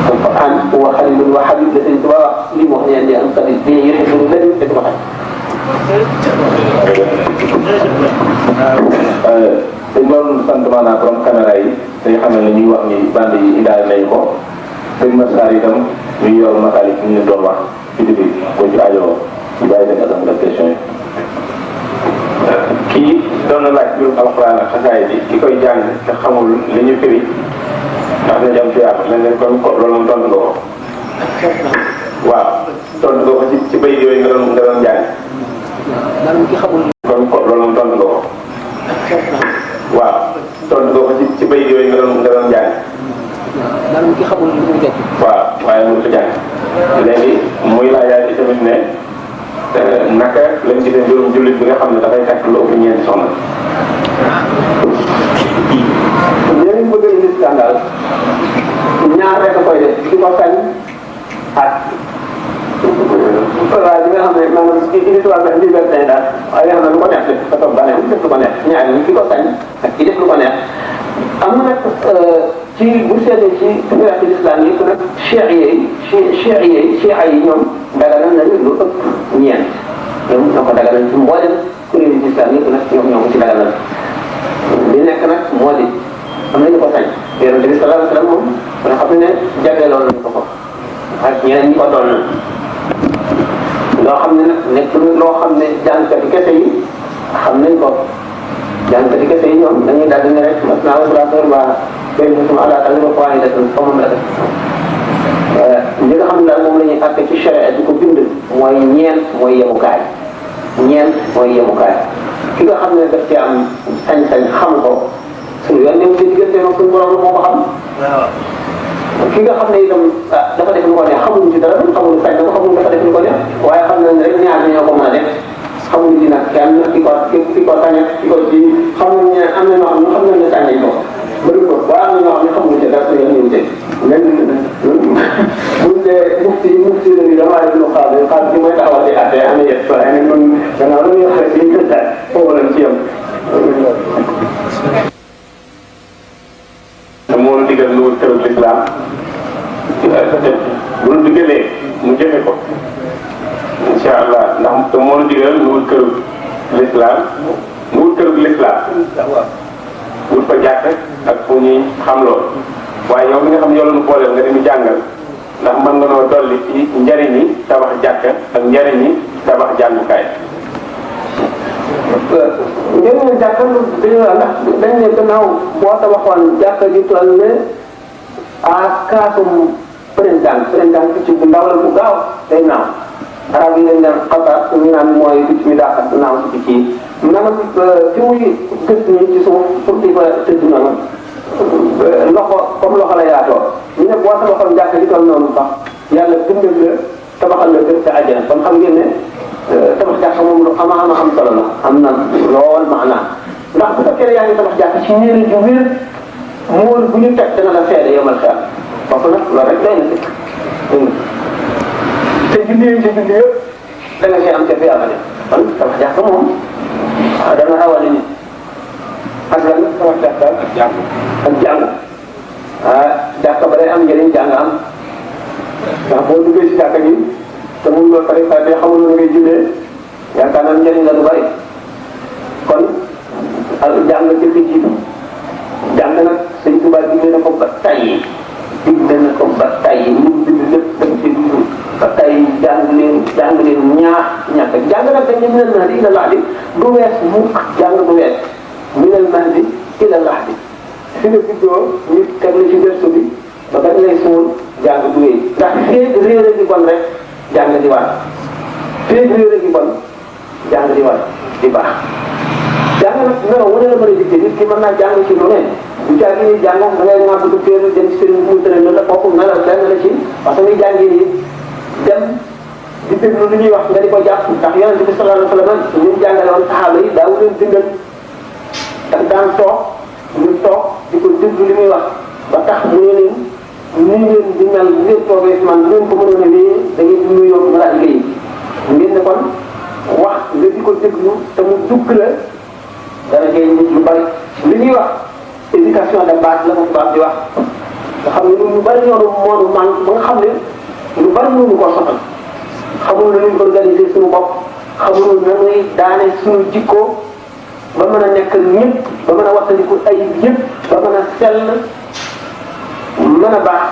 alquran huwa xalilun wa xabib la sëñ Tuba wax li mu wax ne di am xarit bi yuxibu ladi te du ko xam dañ doon sant maanaam borom caméra yi dañu xam ne ñuy wax ni bande yi indaale nañu ko sëñ Massar itam ñuy yor masaal yi ñu doon wax ci digg ko ci aajo ñu bàyyi leen asam def question yi. kii doon na laaj mbirum alxuraan ak xasaay bi ki koy jàng te xamul li ñu firi ndax na jam fiyaat lañ leen kon ko loolu moom tontu nga ko waaw tontu nga ko ci bay yooyu nga doon jàng maanaam ki xamul kon ko loolu moom tontu nga ko waaw tontu nga ko ci bay yooyu nga doon jàng maanaam ki xamul li muy tekki waaw waaye mënut a jàng léegi muy laajaat ci tamit ne naka lañ gisee mbirum jullit bi nga xam ne dafay takk lu ëpp ñeenti soxna. léegi bëgg nañu scandale ñaar rek a koy def di ko sañ ak waaye bi nga xam ne maanaam histoire bi liberté daal waaye nga xam ne lu ko neex def ka toog bànneex def lu ko neex ñaar ñi ki ko sañ ak ki def lu ko neex am na nag ci bu seetee ci firaqi l'islam yi nag cheikh yi ñoom daganal nañu lu ëpp ñeent ñoom ñoo ko daganal ci mboolem kuréelu l'islam yëpp nag ñoo ko ci daganal li nekk nag moo di am nañu ko sañ yonente bi sallallahu alayhi wa sallam moom nga xam ne jagleeloon nañu ko ak ñeneen ñi ko doon loo xam ne nag nekk loo xam ne jàngkati kese yi xam nañ ko jàngkati kese yi ñoom dañuy daal di ne rek mas naa wasalaatu ba benn suma ala talima wahidatun fa moom la def li nga xam ne daal moom la ñuy àtte ci charia di ko bind mooy ñeent mooy yemukaay ki nga xam ne daf ci am sañ-sañ xam ko suñu yoon ne ci diggante moom suñu borom moo ko xam ki nga xam ne itam dafa def lu ko neex xamuñu ci dara xamuñu sañ na ko xamuñu dafa def lu ko neex waaye xam nañ rek ñaar ñoo ko mën a def xamuñu ci nag kenn ki ko sañ ki ko ci xamuñu ne am na ñoo xam ne xam nañ ne sañ nañ ko bëri ko waaye am na ñoo xam ne xamuñu ci dara suñu yoon ñëw ci buñ dee mufti la bi damaa def lu xaal bi mooy taxawal di atte am na yëpp waaye nag ñun gannaaw la ñuy wax rek liñ tëddaay foofu lañ ci yem te moo la digal lu wut këru lislaam bu nu digalee mu jëfe ko incha allah ndax te moo la digal lu wut këru lislaam mu wut këru lislaam wut fa jàkk ak fu ñuy xam lool waaye yow mi nga xam ne yow la ñu booleel nga di ñu jàngal ndax mën nga noo dolli ci njariñi tabax jàkk ak njariñi tabax jàngukaay. njëriñu jàkka dañu la ndax dañ ne gannaaw boo tabaxoon jàkka ji toll ne kaasum printemps picc bu ndaw la bu gaaw day naaw arab yi dañ naan xabaar ñu naan mooy picc mi daaxat naaw ci picc yi maanaam fi muy gës nii ci suuf pour di fa tëdd noonu loxo comme loxo la yaatoo ñu ne boo tabaxoon jàkka ji toll noonu sax yàlla bindal la tabaxal la gën sa àjjana kon xam ngeen ne tabax jàkka moom lu am solo la am na lool maanaam ndax bu fekkee ne yaa ngi tabax jàkka ci néeri ju wér mool bu ñu teg dana la seede yomal xeer foofu nag loolu rek doy na si te julli yëpp da nga see am ca fiyaaba de kon tabax jàkka moom dana rawale nit ak lan tabax jàkka ak jàng jàkka ba day am njëriñ jàng am ndax boo duggee si jàkka ji te mun loolu pare pare te xamul lu ngay jullee yaakaar naa njëriñ la lu bari kon jàng jëkk jiitu jàng nag sëñ Tuubaa digle na ko ba tàyyi digle na ko ba tàyyi ñu bind lépp dañ ci dund ba tàyyi jàng leen ñàkk jàng nag dañ ne minal mahdi ila lahdi du wees mukk jàng du wees minal mahdi ila lahdi fi nga juddoo ñu teg la ci berceau bi ba bañ lay suul jàng du wéy ndax féeg réer gi bon rek jàng di war féeg réer gi bon jàng di war di baax jàng nag melo wane la mën a digte nit ki mën naa jàng ci lu ne du caa gi ni jàng da ngay màgg du téer dem ci sëriñ mu tëral la foofu melo benn la ci parce que muy jàngi nii dem di déglu lu ñuy wax nga di ko jàpp ndax yonent bi sallallahu alayhi wa sallam ñu jàngale woon saxaaba yi daawu leen bindal daf daan toog ñu toog di ko déglu li muy wax ba tax mu ne leen ni ngeen di mel bu ngeen toogee man bu ngeen ko mënoon a lii da ngeen di nuyoo malaaka yi ngeen ne kon wax nga di ko déglu te mu dugg la dana ngay nit lu bari li ñuy wax éducation de base la ko tubaab di wax nga xam ne lu bari ñoo moonu man ba nga xam ne lu bari mënu ko soxal xamul na nuñ organiser suñu bopp xamul na nuy daane suñu jikko ba mën a nekk ñëpp ba mën a wattandiku ay yëpp ba mën a sell mën a baax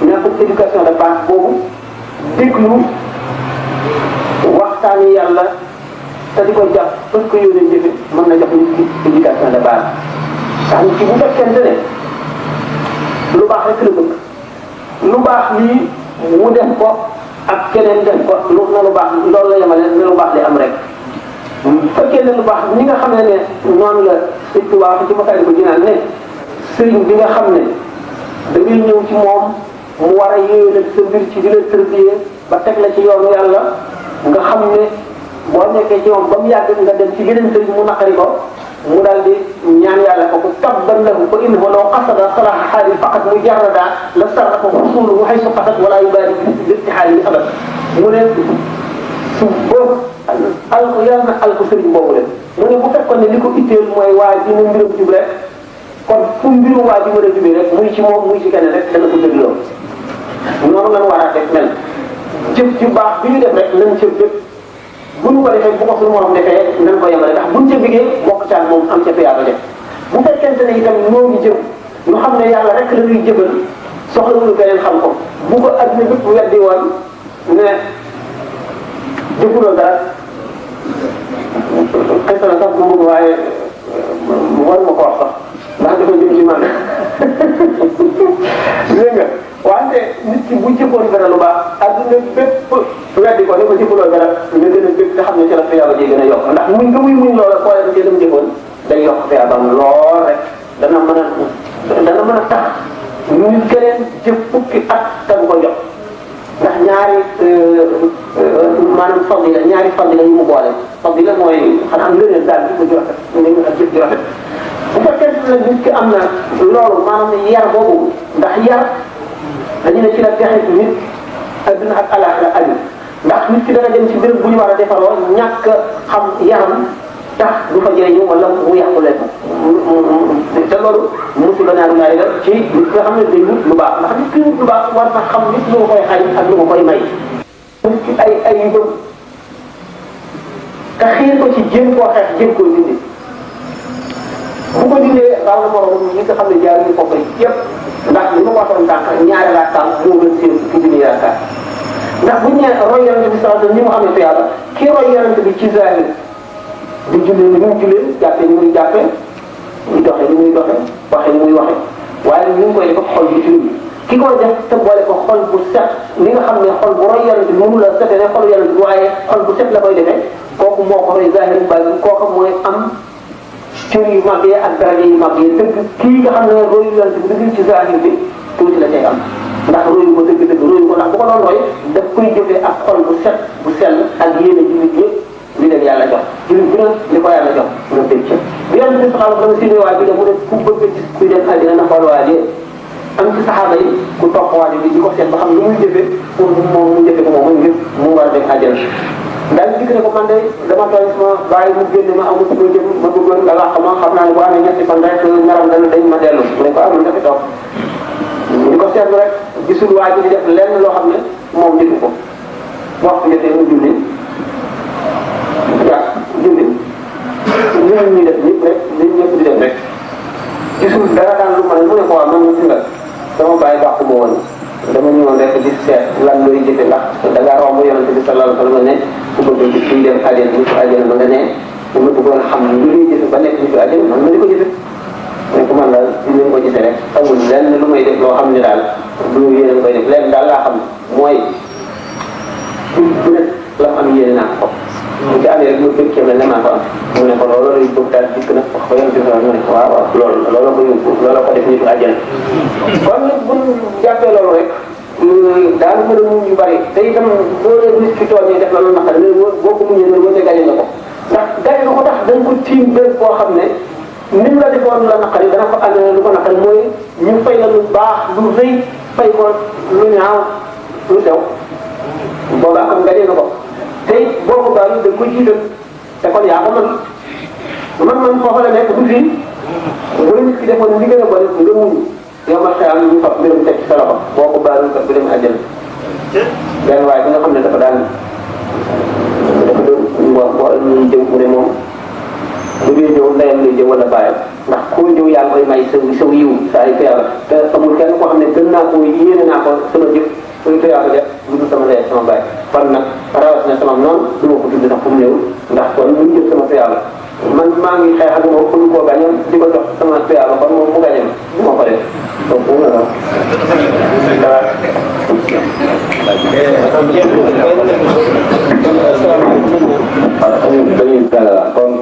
ñàkk éducation de base boobu déglu waxtaani yàlla te di ko jàpp parce que yow dañ jëfe mën na jox nit ki éducation de base ndax nit ki bu fekkente ne lu baax rek la bëgg lu baax lii mu def ko ak keneen def ko lu na lu baax loolu la yemale ne lu baax li am rek bu fekkee ne lu baax ñi nga xam ne noonu la Sëñ Tuubaa ci Masaalikul ko jinaan ne sëriñ bi nga xam ne da ngay ñëw ci moom mu war a yéwénal sa mbir ci di la tërbiyee ba teg la ci yoonu yàlla nga xam ne boo nekkee ci moom ba mu yàgg nga dem ci yeneen sëriñ mu naqari ko mu daal di ñaan yàlla ko tabban lahu fa innahu law qasada salaha xaali faqat mujarrada la sarrafa xusuluhu haysu qasad wala yubaali bi irtihaali abad mu ne su boobu alko yàlla na alko sëriñ boobu leen mu ne bu fekkoon ne li ko itteel mooy waa ji mu mbiram jub rek kon fu mbiru waa ji mën a jubee rek muy ci moom muy ci keneen rek dana ko dégloo noonu lan war a def mel jëf ci baax bi ñu def rek nañ ca bépp bu ñu ko defee bu ko suñu morom defee nañ ko yemale ndax buñ ca bigee bokk caag moom am ca fiyaaba def bu fekkente ne itam noo ngi jëm ñu xam ne yàlla rek la ñuy jëfal soxlawuñu keneen xam ko bu ko adduna bépp weddi woon ne jëfuloo dara xëy na sax bu bëgg waaye war ma ko wax sax ndax dafa jëm ci man dégg nga wante nit ki bu jëfoon dara lu baax adduna bépp weddi ko ne ko jëfuloo dara nga gën a bépp te xam ne ci la fiyaaba ji gën a yokk ndax muñ nga muñ loola xoolee ba ci dem jëfoon day yokk fiyaabam lool rek dana mën a tax nit keneen jëf fukki at te du ko jox ndax ñaari maanaam fadila ñaari fadila yu mu boole fadila mooy xanaa ngëneel daal di ko ju rafet ngëneel ak jëf ju rafet bu fekkee ne nit ki am na loolu maanaam yar boobu ndax yar dañu ne ci la texe nit adduna ak alaaxira aju ndax nit ki dana dem ci béréb bu ñu war a defaroo ñàkk xam yaram tax du fa jëriñu wala mu yàqule te loolu musiba naaru laay la ci nit nga xam ne day wut lu baax ndax nit ki wut lu baax war na xam nit lu ma koy xañ ak lu ma koy may nit ki ay yëgam te xiir ko ci jéem koo xeex jéem koo dindi bu ko dindee raw na morom ñi nga xam ne jaar ñu foofu yëpp ndax li ma waxoon tànk ñaari rakkaam moo gën seen fukki junni rakkaam ndax bu ñu nee roy yonent bi sallallahu alayhi wasallam ni mu amee tuyaaba kii roy yonent bi ci zahir di jullee ni muy jullee jàppee ni muy jàppee muy doxee ni muy doxee waxee ni muy waxee waaye ñu ngi koy def xol bi ci ki ko def te boole ko xol bu set li nga xam ne xol bu roy yonent bi mënu la setee ne xolu yonent bi waaye xol bu set la koy defee kooku moo ko roy zahir bàyyi kooku mooy am cër yu mag yi ak daraja yu mag yi dëgg kii nga xam ne royu yonent bi dëgg ci zahir bi tuuti la cay am ndax royu ko dëgg royu ko ndax bu ko doon roy daf koy jëfee ak xol bu set bu sell ak yéene ji nit yëpp li leen yàlla jox jullit bu ne li ko yàlla jox nga dégg ci bi yonent bi saxaaba dama si ne waa ji de mu ne ku bëgg a gis kuy dem àddina na xool waa ji am ci saxaaba yi ku topp waa ji bi di ko seet ba xam lu muy jëfee pour moom mu jëfee ko moom mooy ngir mu war a dem àjjana daal di dikk ne ko man de dama tooy sama bàyyi mu génn ma amul ko jëm ma bëggoon nga wax ma xam naa ne boo amee ñetti fan rek naram dana dañ ma dellu mu ne ko amul nga fi toog di ko seetlu rek gisul waa ji di def lenn loo xam ne moom defu ko waxtu jotee mu julli waaw julli li ñuy def ñëpp rek li ñëpp di def rek gisul dara daan lu ma ne mu ne ko waa man si nga sama bàyyi bàqu ma woon dama ñëwoon rek di seet lan looy jëfe ndax da ngaa romb yonent bi sallallahu alayhi wa sallam ne ku bëgg gis kuy dem àjjana ni ko àjjana ba nga ne bu ma bëggoon a xam lu lay jëfe ba nekk ni ko àjjana man ma di ko jëfe mais ku man daal di leen ko gisee rek amul lenn lu may def loo xam ne daal du yéene koy def lenn daal laa xam mooy bu nekk la mu am yéene naa ko bu ci amee rek mu bëgg kéem ne maa ko am mu ne ko loolu lay bëgg daal dikk na wax ko yonent bi mu ne ko waaw waaw loolu ko yóbbu loolu ko def nitu àjjana kon nag bu ñu jàppee loolu rek daal mën a muñ yu bari te itam boo dee nit ki tool yi def na lu naqari boo ko muñee loolu boo dee gañe nga ko ndax gañe nga ko tax dañ ko tiim bés boo xam ne ni mu la defoon la naqari dana ko ànd lu ko naqari mooy ñu fay la lu baax lu rëy fay ko lu ñaaw lu sew boobaa kon gañe nga ko te it boo ko baalu da nga ko jiital te kon yaa ko man foofu la nekk du fii bu la nit ki defoon li gën a bon nga muñ yow ma xëy ñu fab mbirum teg ci sa loxo boo ko baalu kat bu dem àjjana benn waaye bi nga xam ne dafa doon boo ñuy jëw mu ne moom bu dee jëw ndeyam lay jëw wala bàyyam ndax koo jëw yaa ngi koy may sa yiw saa yu tuyaaba te amul kenn koo xam ne gën naa ko yéene naa ko sama jëf suy tuyaaba def lu dul sama ndey sama bàyyi kon nag rawat na sama noonu du ma ko tudd sax fu mu ñëw ndax kon lu ñu jëf sama tuyaaba man maa ngi xeex ak moom pour koo gañal di ko jox sama tuyaaba kon moom mu gañal du ma ko def donc bu nga kon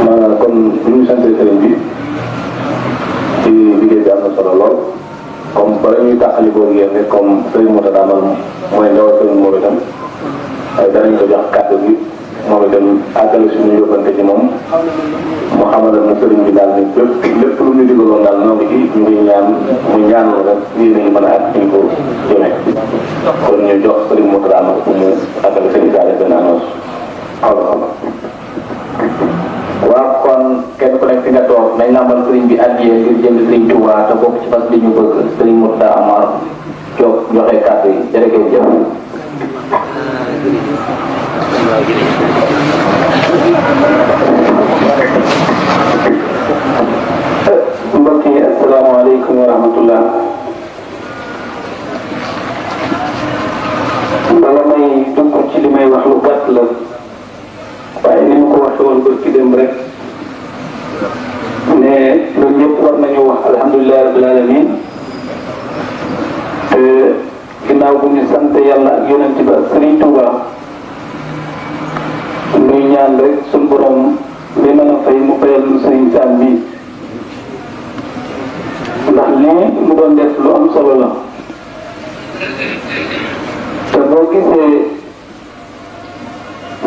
maanaam kon bu ñu sant sëriñ bi ci liggéey bi am na solo lool comme bala ñuy tàqali boobu yéen ne comme sëriñ Moussa Damal mooy ndawal sëriñ moom itam danañ ko jox kàddu gi moom itam àggale suñu yóbbante ci moom mu xamal na sëriñ bi daal ni lépp lu ñu digaloon daal noo ngi ci ñu ngi ñaan mu ñaanal rek lii nañu mën a àgg ñu ko jëmee kon ñu jox sëriñ Moussa Damal pour mu àggale sëriñ Daal benn annonce waaw kon kenn ku nekk fi nga toog nañ lambal sëriñ bi addiyee ngir jëm sëriñ Touba te bokk ci fas li ñu bëgg sëriñ Moussa Amar Diop joxe kàddu yi jërëjëf jëf mbokk yi asalaamaaleykum wa rahmatullah bala may dugg ci li may wax lu gàtt la waaye ni ma ko waxee woon ba ci dem rek ne loolu ñëpp war nañu wax alhamdulilah rabbil alamin te ginnaaw bu ñu sant yàlla ak yonent ba Sëriñ Tuuba nuy ñaan rek suñu borom li mën a fay mu fayal lu Sëriñ Sam bi ndax lii mu doon def lu am solo la te boo gisee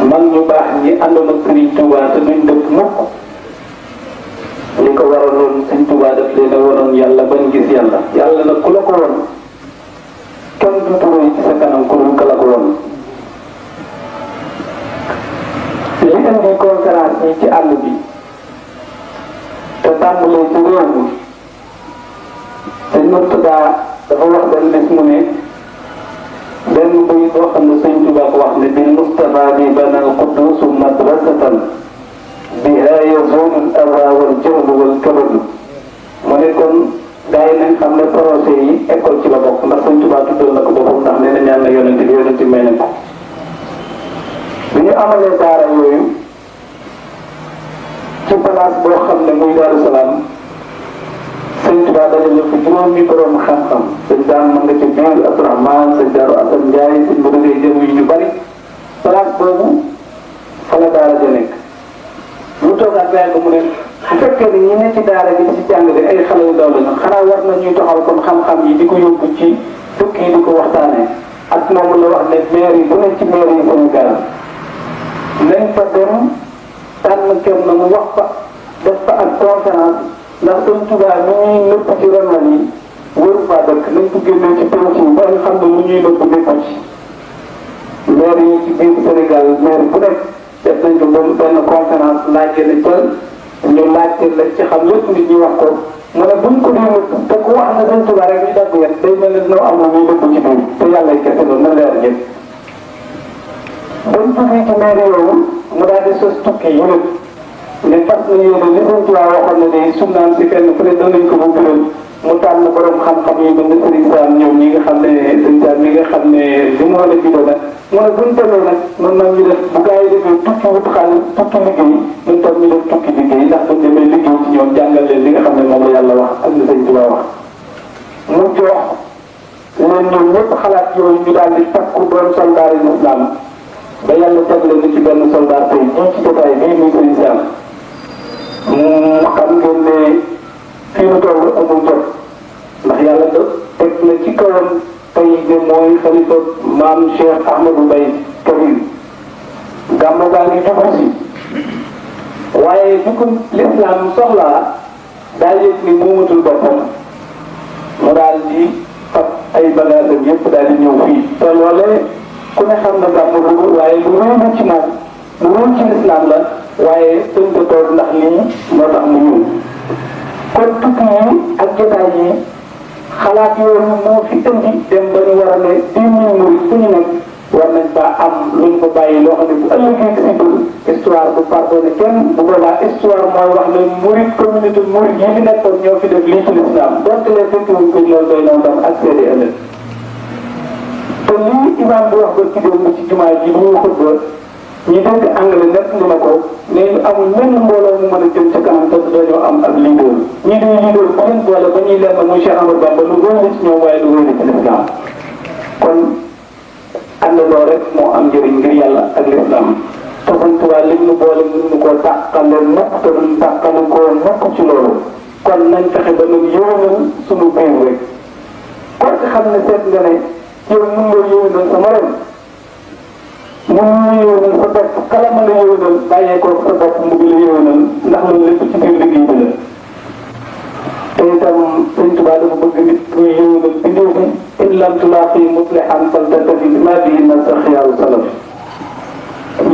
mag ñu baax ñi àndoon ak Sëriñ Tuuba te duñ dëpp mukk li ko waraloon Sëriñ Tuuba daf leen a waroon yàlla bañ gis yàlla yàlla nag ku la ko woon kenn du turoy ci sa kanam ku dul ka la ko woon li indi conférence yi ci àll bi te tàmbalee ci réew mi Sëriñ Murtada dafa wax benn bés mu ne benn bëy boo xam ne Sëriñ Tuuba ko wax ne bil Mustafa bi banal qudusu madrasatan biha yazulu al awa wal jahlu wal kabadu mu ne kon gars yi nañ xam ne projet yi école ci la bokk ndax Sëriñ Tuuba tuddal na ko boppam ndax nee na ñaan na yonent bi yonent may nañ ko bi ñu amalee daara yooyu ci place boo xam ne muy Daaru Salaam Sëriñ Tuuba dajale fi juróomi borom xam-xam sëñ daan mën nga ci biir Abdourahmane sëñ Daaru Asan Njaay sëñ bu dëggee jëm yu ñu bari place boobu fa la daara ja nekk lu toogaat bàyyi ko mu ne bu fekkee ni ñi ne ci daara gi ci jàngale ay xale yu ndaw lañu xanaa war na ñuy doxal kon xam-xam yi di ko yóbbu ci tukki yi di ko waxtaanee ak moom la wax ne maire yi bu ne ci maire yi Sénégal nañ fa dem tànn kenn mu wax fa def fa ak conférence ndax Sëriñ Tuuba mi ñuy nëpp ci ronal yi wëru faa dëkk nañ ko génnee ci penc yi ba nga xam ne mu ñuy nëpp nekku ci maire yi ci biir Sénégal maire bu nekk def nañ ko benn conférence laajte ne teel ñu laajte lañ ci xam lépp nit ñi wax ko mu ne buñ ko dee nëpp te ku wax na Sëriñ Tuuba rek ñu dagg wet day mel ne noo amul ñuy nëpp ci biir te yàlla kese loolu na leer ñëpp bañ jógee ci maire yooyu mu daal di sos tukki yi nag ne fas na yéene li Sëriñ Tuuba waxoon ne day sunnaan si fenn fu ne danañ ko bu gëral mu tànn borom xam-xam yi mën na Sëriñ Sam ñoom ñi nga xam ne Sëriñ Sam mi nga xam ne li mu war a bidoo nag mu ne buñ demee nag mën nañ ñu def bu gars yi defee tukki wut xaalis tukki liggéey ñun tam ñu def tukki liggéey ndax buñ demee liggéey ci ñoom jàngal leen li nga xam ne moom la yàlla wax ak li Sëriñ Tuuba wax mu jox leen ñoom ñëpp xalaat yooyu ñu daal di takku doon soldat yi islam ba yàlla jagle ni ci benn soldat tey ñii ci jotaay bii muy Sëriñ Sam xam ngeen ne fii mu toll amul jot ndax yàlla teg na ci kawam tey de mooy xalifa maam Cheikh Ahmadou Mbaye Kabir gàmmu gaa ngi jublu si waaye bi ko l'islam soxlaa daal yëg ni moomatul boppam mu daal di fab ay bagaasam yëpp daal di ñëw fii te loolee ku ne xam na gàmmu lu waaye lu rëy la ci moom lu rëy ci l'islam la waaye dañ ko toog ndax lii moo tax mu ñëw kon tukki yi ak jotaay yi xalaat yooyu moo fi indi dem ba ñu war a ne 10 000 murid fu ñu nekk war nañ ba am luñ ko bàyyi loo xam ne bu ëllëgee si biir histoire bu pardonné kenn bu boobaa histoire mooy wax ne murid communauté murid yi fi nekkoon ñoo fi def lii ci l'islam donte lee fekk wuñ ko loolu doy na ndam ak seede ëllëg te lii imam bi wax ba ci démb ci jumaa ji bu ñu xutba ñi dégg anglais nekk li na ko ne ñu amul menn mbooloo mu mën a jëm ca kanam te dañoo am ak leader ñi di leader bu leen boole ba ñuy leen muy Cheikh Amadou Bamba lu wéy la ci ñoom waaye lu wéy la ci l'islam kon àndandoo rek moo am njëriñ ngir yàlla ak l'islam te Sëñ Tuubaa liñ ñu boole mënuñu koo tàqale mukk te duñ tàqale koo mukk ci loolu kon nañ fexe ba nag yëwénal suñu biir rek kon nga xam ne seet nga ne yow mën nga yëwénal sa morom mën nga yëwénal sa bopp kala mën a yëwénal bàyyee ko sa bopp mu ngi la yëwénal ndax loolu lépp ci biir liggéey bi la te itam Sëñ Tuubaa dafa bëgg nit muy yëwénal bindéew bi in lam tulaaqi muslihan faltattabi bimaa bihi nasa xiyaaru salaf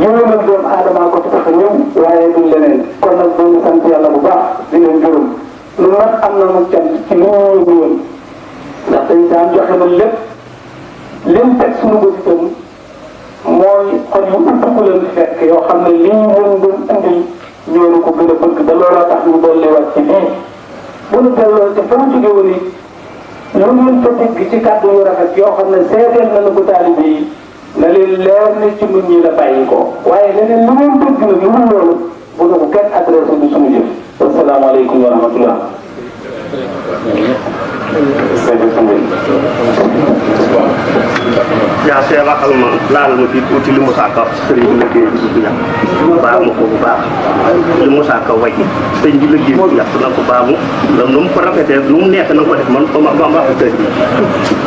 yëwénal doomu aadama ko tax a ñëw waaye du leneen kon nag boo ñu sant yàlla bu baax di leen gërëm lu nag am na mu cant ci li ñu yóbbu woon ndax tey daan joxe na lépp lim teg suñu bët itam mooy xol yu ubbiku leen fekk yoo xam ne lii leen doon andil ñoo ko gën a bëgg te looloo tax ñu dolliwaat ci lii bu ñu delloo te fa mu jóge woon it lu ngeen fa dégg ci kàddu yu rafet yoo xam ne seedeel na ko taalibe yi na leen leer ne ci nit ñi la bàyyi ko waaye leneen lu ngeen dégg nag lu dul loolu bu ñu ko kenn adressé du suñu jëf asalaamaaleykum wa rahmatullah. yaa see waxal ma laal ma fii tuuti li Moussa Ka sëriñ bi liggéey bi du yàq baax ma ko bu baax li Moussa Ka way sëriñ bi liggéey bi yàq na ko baamu la nu mu ko rafetee nu mu neex na ko def man ma waxu tëj bi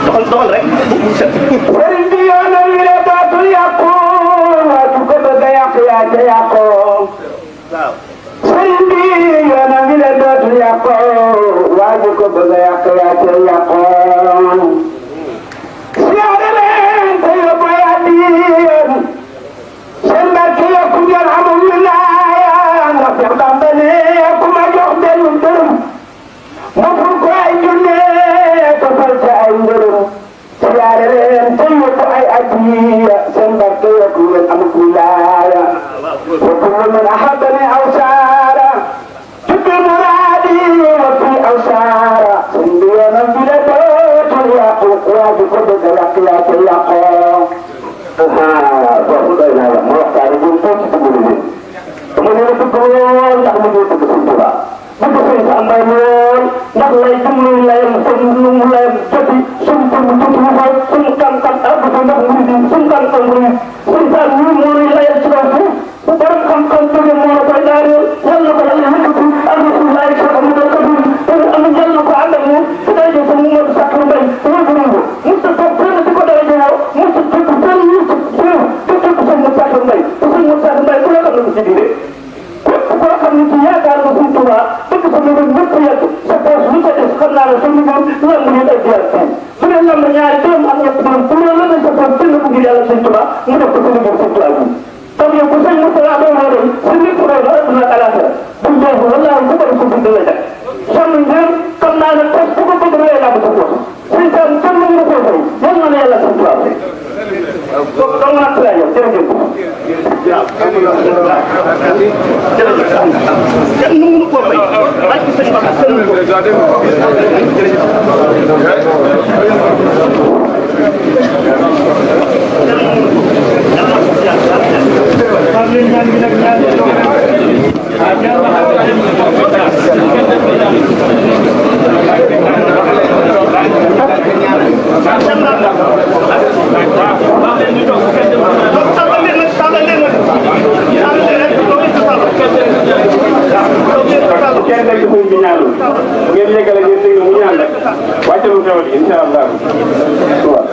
doxal rek bu set sëriñ bi yoonal wi la dootul yàqu waatu ko bëgg a yàq yaa ca yàqoo waaw sëriñ bi yoonal wi la dootul yàqu waatu ko bëgg a yàq yaa ca yàqoo siyaare leen te yóbbu addiyen seen barke yokku ngeen amul wilaaya ndax Seex Bamba ne ku ma jox benn dërëm ma ful ko ay junne tofal ca ay ngërëm siyaare leen te yóbbu ay addiya seen barke yokku ngeen amul wilaaya wa kullu man ahabbani aw saara tubi muraadi wa fi aw saara seen bi yoonam bi la dootul yàqu waaju ko bëgg a yàq yaa ca yàqoo foofu doy naa la ma waxtaane ñun foofu ci dugg bi dama leen a bëgg lool ndax mu ngi bëgg Sëñ Tuubaa bëgg Sëñ Sa Mbay lool ndax lay jumlu layam kon nu mu layam joti suñ tënk tuuti mu xool suñ xam-xam àgg fa ndax mu di suñ xam-xam ruy Sëñ Sa ñu moo nuy layal ci kaw suuf bu borom xam-xam jóge moo la koy daaneel yal na ko yàlla yëkkati ak Rasulullah Cheikh Amadou Kabir te am yal na ko ànd ak moom te day jëf mu mën sàkk mbay wëgërungo musta toog fenn di ko dara jëwoo musta tëgg fenn musta suuf te tëgg sëñ mu sàkk mbay te sëñ mu sàkk mbay ku la xam ne mu ci diine képp koo xam ne ci yaakaar nga Sëñ Tuubaa dëgg sa mbir ñëpp yegg sa poche lu ca des xam naa ne sa mbir lamb ñu ay jiyaat fii bu dee lamb ñaari dërëm ak ñett dërëm bu loolu la ne sa poche jënd ko ngir yàlla Sëñ Tuubaa mu def ko sa liggéey Sëñ Tuubaa bi tam yow bu sëñ Moussa doon moo doon sa lépp doon la adduna ak alaxira bu jeexu wallaahi bu ko def sa bind la jag sonn ngeen xam naa ne poche bu ko bëgg na lamb sa poche Sëñ Sam kenn mënu ko fay yal na la yàlla Sëñ Tuubaa fay donc dong naa la yow jërëjëf kenn mënu ko fay barke sëñ Bamba bu kenn nekk sëñ bi ñaanul bu ngeen yeggale ngeen dégg mu ñaan rek wàcce lu xewal incha allah waaw.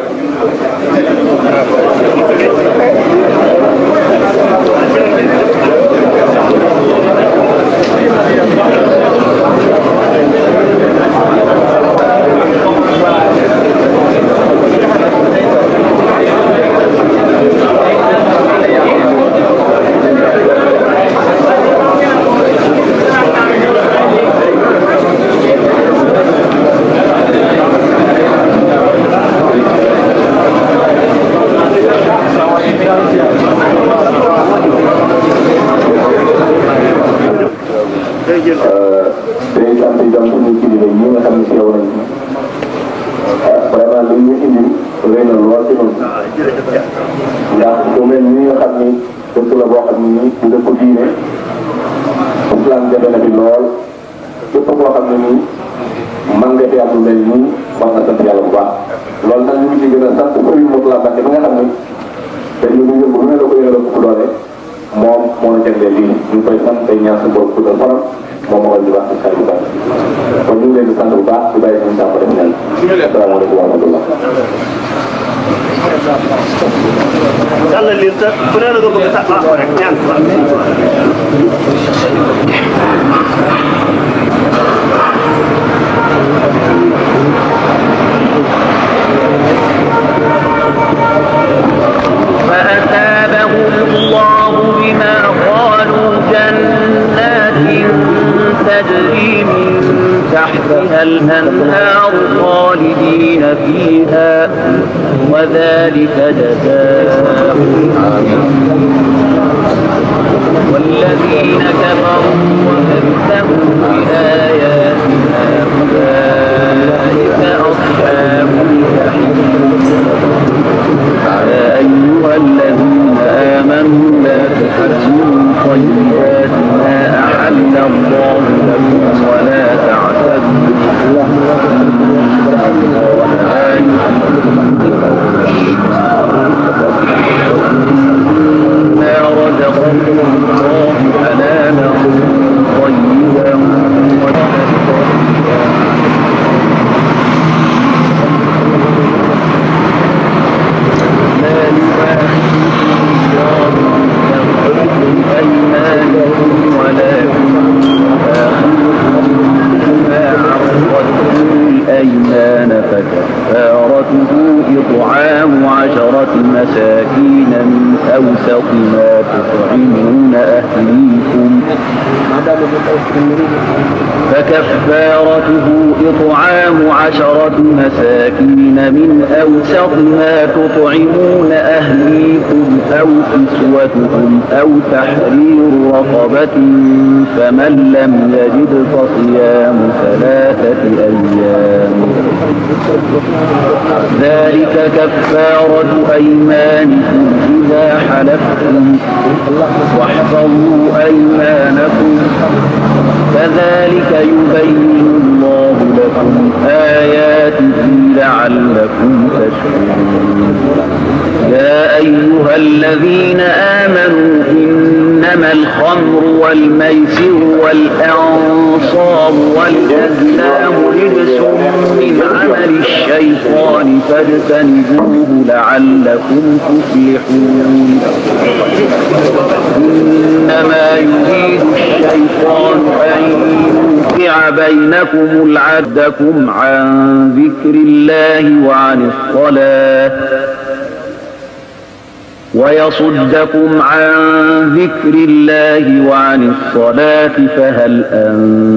day sant itam suñu kilifa yi nga xam ne si yow nañ vraiment li ñu indi rëy na lool ci ñun ndax lu mel ni nga xam ni dëkk la boo xam ni nii di dëkk diine islam jafe na fi lool képp koo xam ne nii man nga fi am lu mel nii war nga sant yàlla bu baax loolu nag ñu ngi ci gën a sant Sëriñ Mourtala Mbacke bi nga xam ni dañu ñu yëngu lu ne la ko yëngal ko doole moom moo la jagleel lii ñu ngi koy sant tey ñaan sa bopp ku doon fanam moom moo di wax ci xarit bu baax kon ñu ngi leen di sant bu baax di bàyyi suñu sàmm def ñaan asalaamaaleykum wa rahmatullah yàlla leen sa ku ne la nga bëgg sax wax ko rek ñaan فأثابهم الله بما قالوا جنات تجري من تحتها الأنهار خالدين فيها وذلك جزاء والذين كفروا وكذبوا بآياتنا أولئك أصحاب الجحيم يا أيها الذين آمنوا لا تحرموا طيبات ما أحل الله لكم ولا تعتدوا ما رزقكم الله حلالا طيبا فكفارته إطعام 10 مساكين من أوسط ما تطعمون أهليكم فكفارته إطعام 10 مساكين من أوسط ما تطعمون أهليكم أو كسوتهم أو تحرير رقبة فمن لم يجد فصيام 3 أيام ذلك كفارة أيمانكم إذا حلفتم واحفظوا أيمانكم كذلك يبين الله لكم آياته لعلكم تشكرون يا أيها الذين آمنوا إنما الخمر والميسر والأنصاب والأزلام رجس من عمل الشيطان فاجتنبوه لعلكم تفلحون إنما يريد الشيطان أن يوقع بينكم العدكم عن ذكر الله وعن الصلاة ويصدكم عن ذكر الله وعن الصلاة فهل أنتم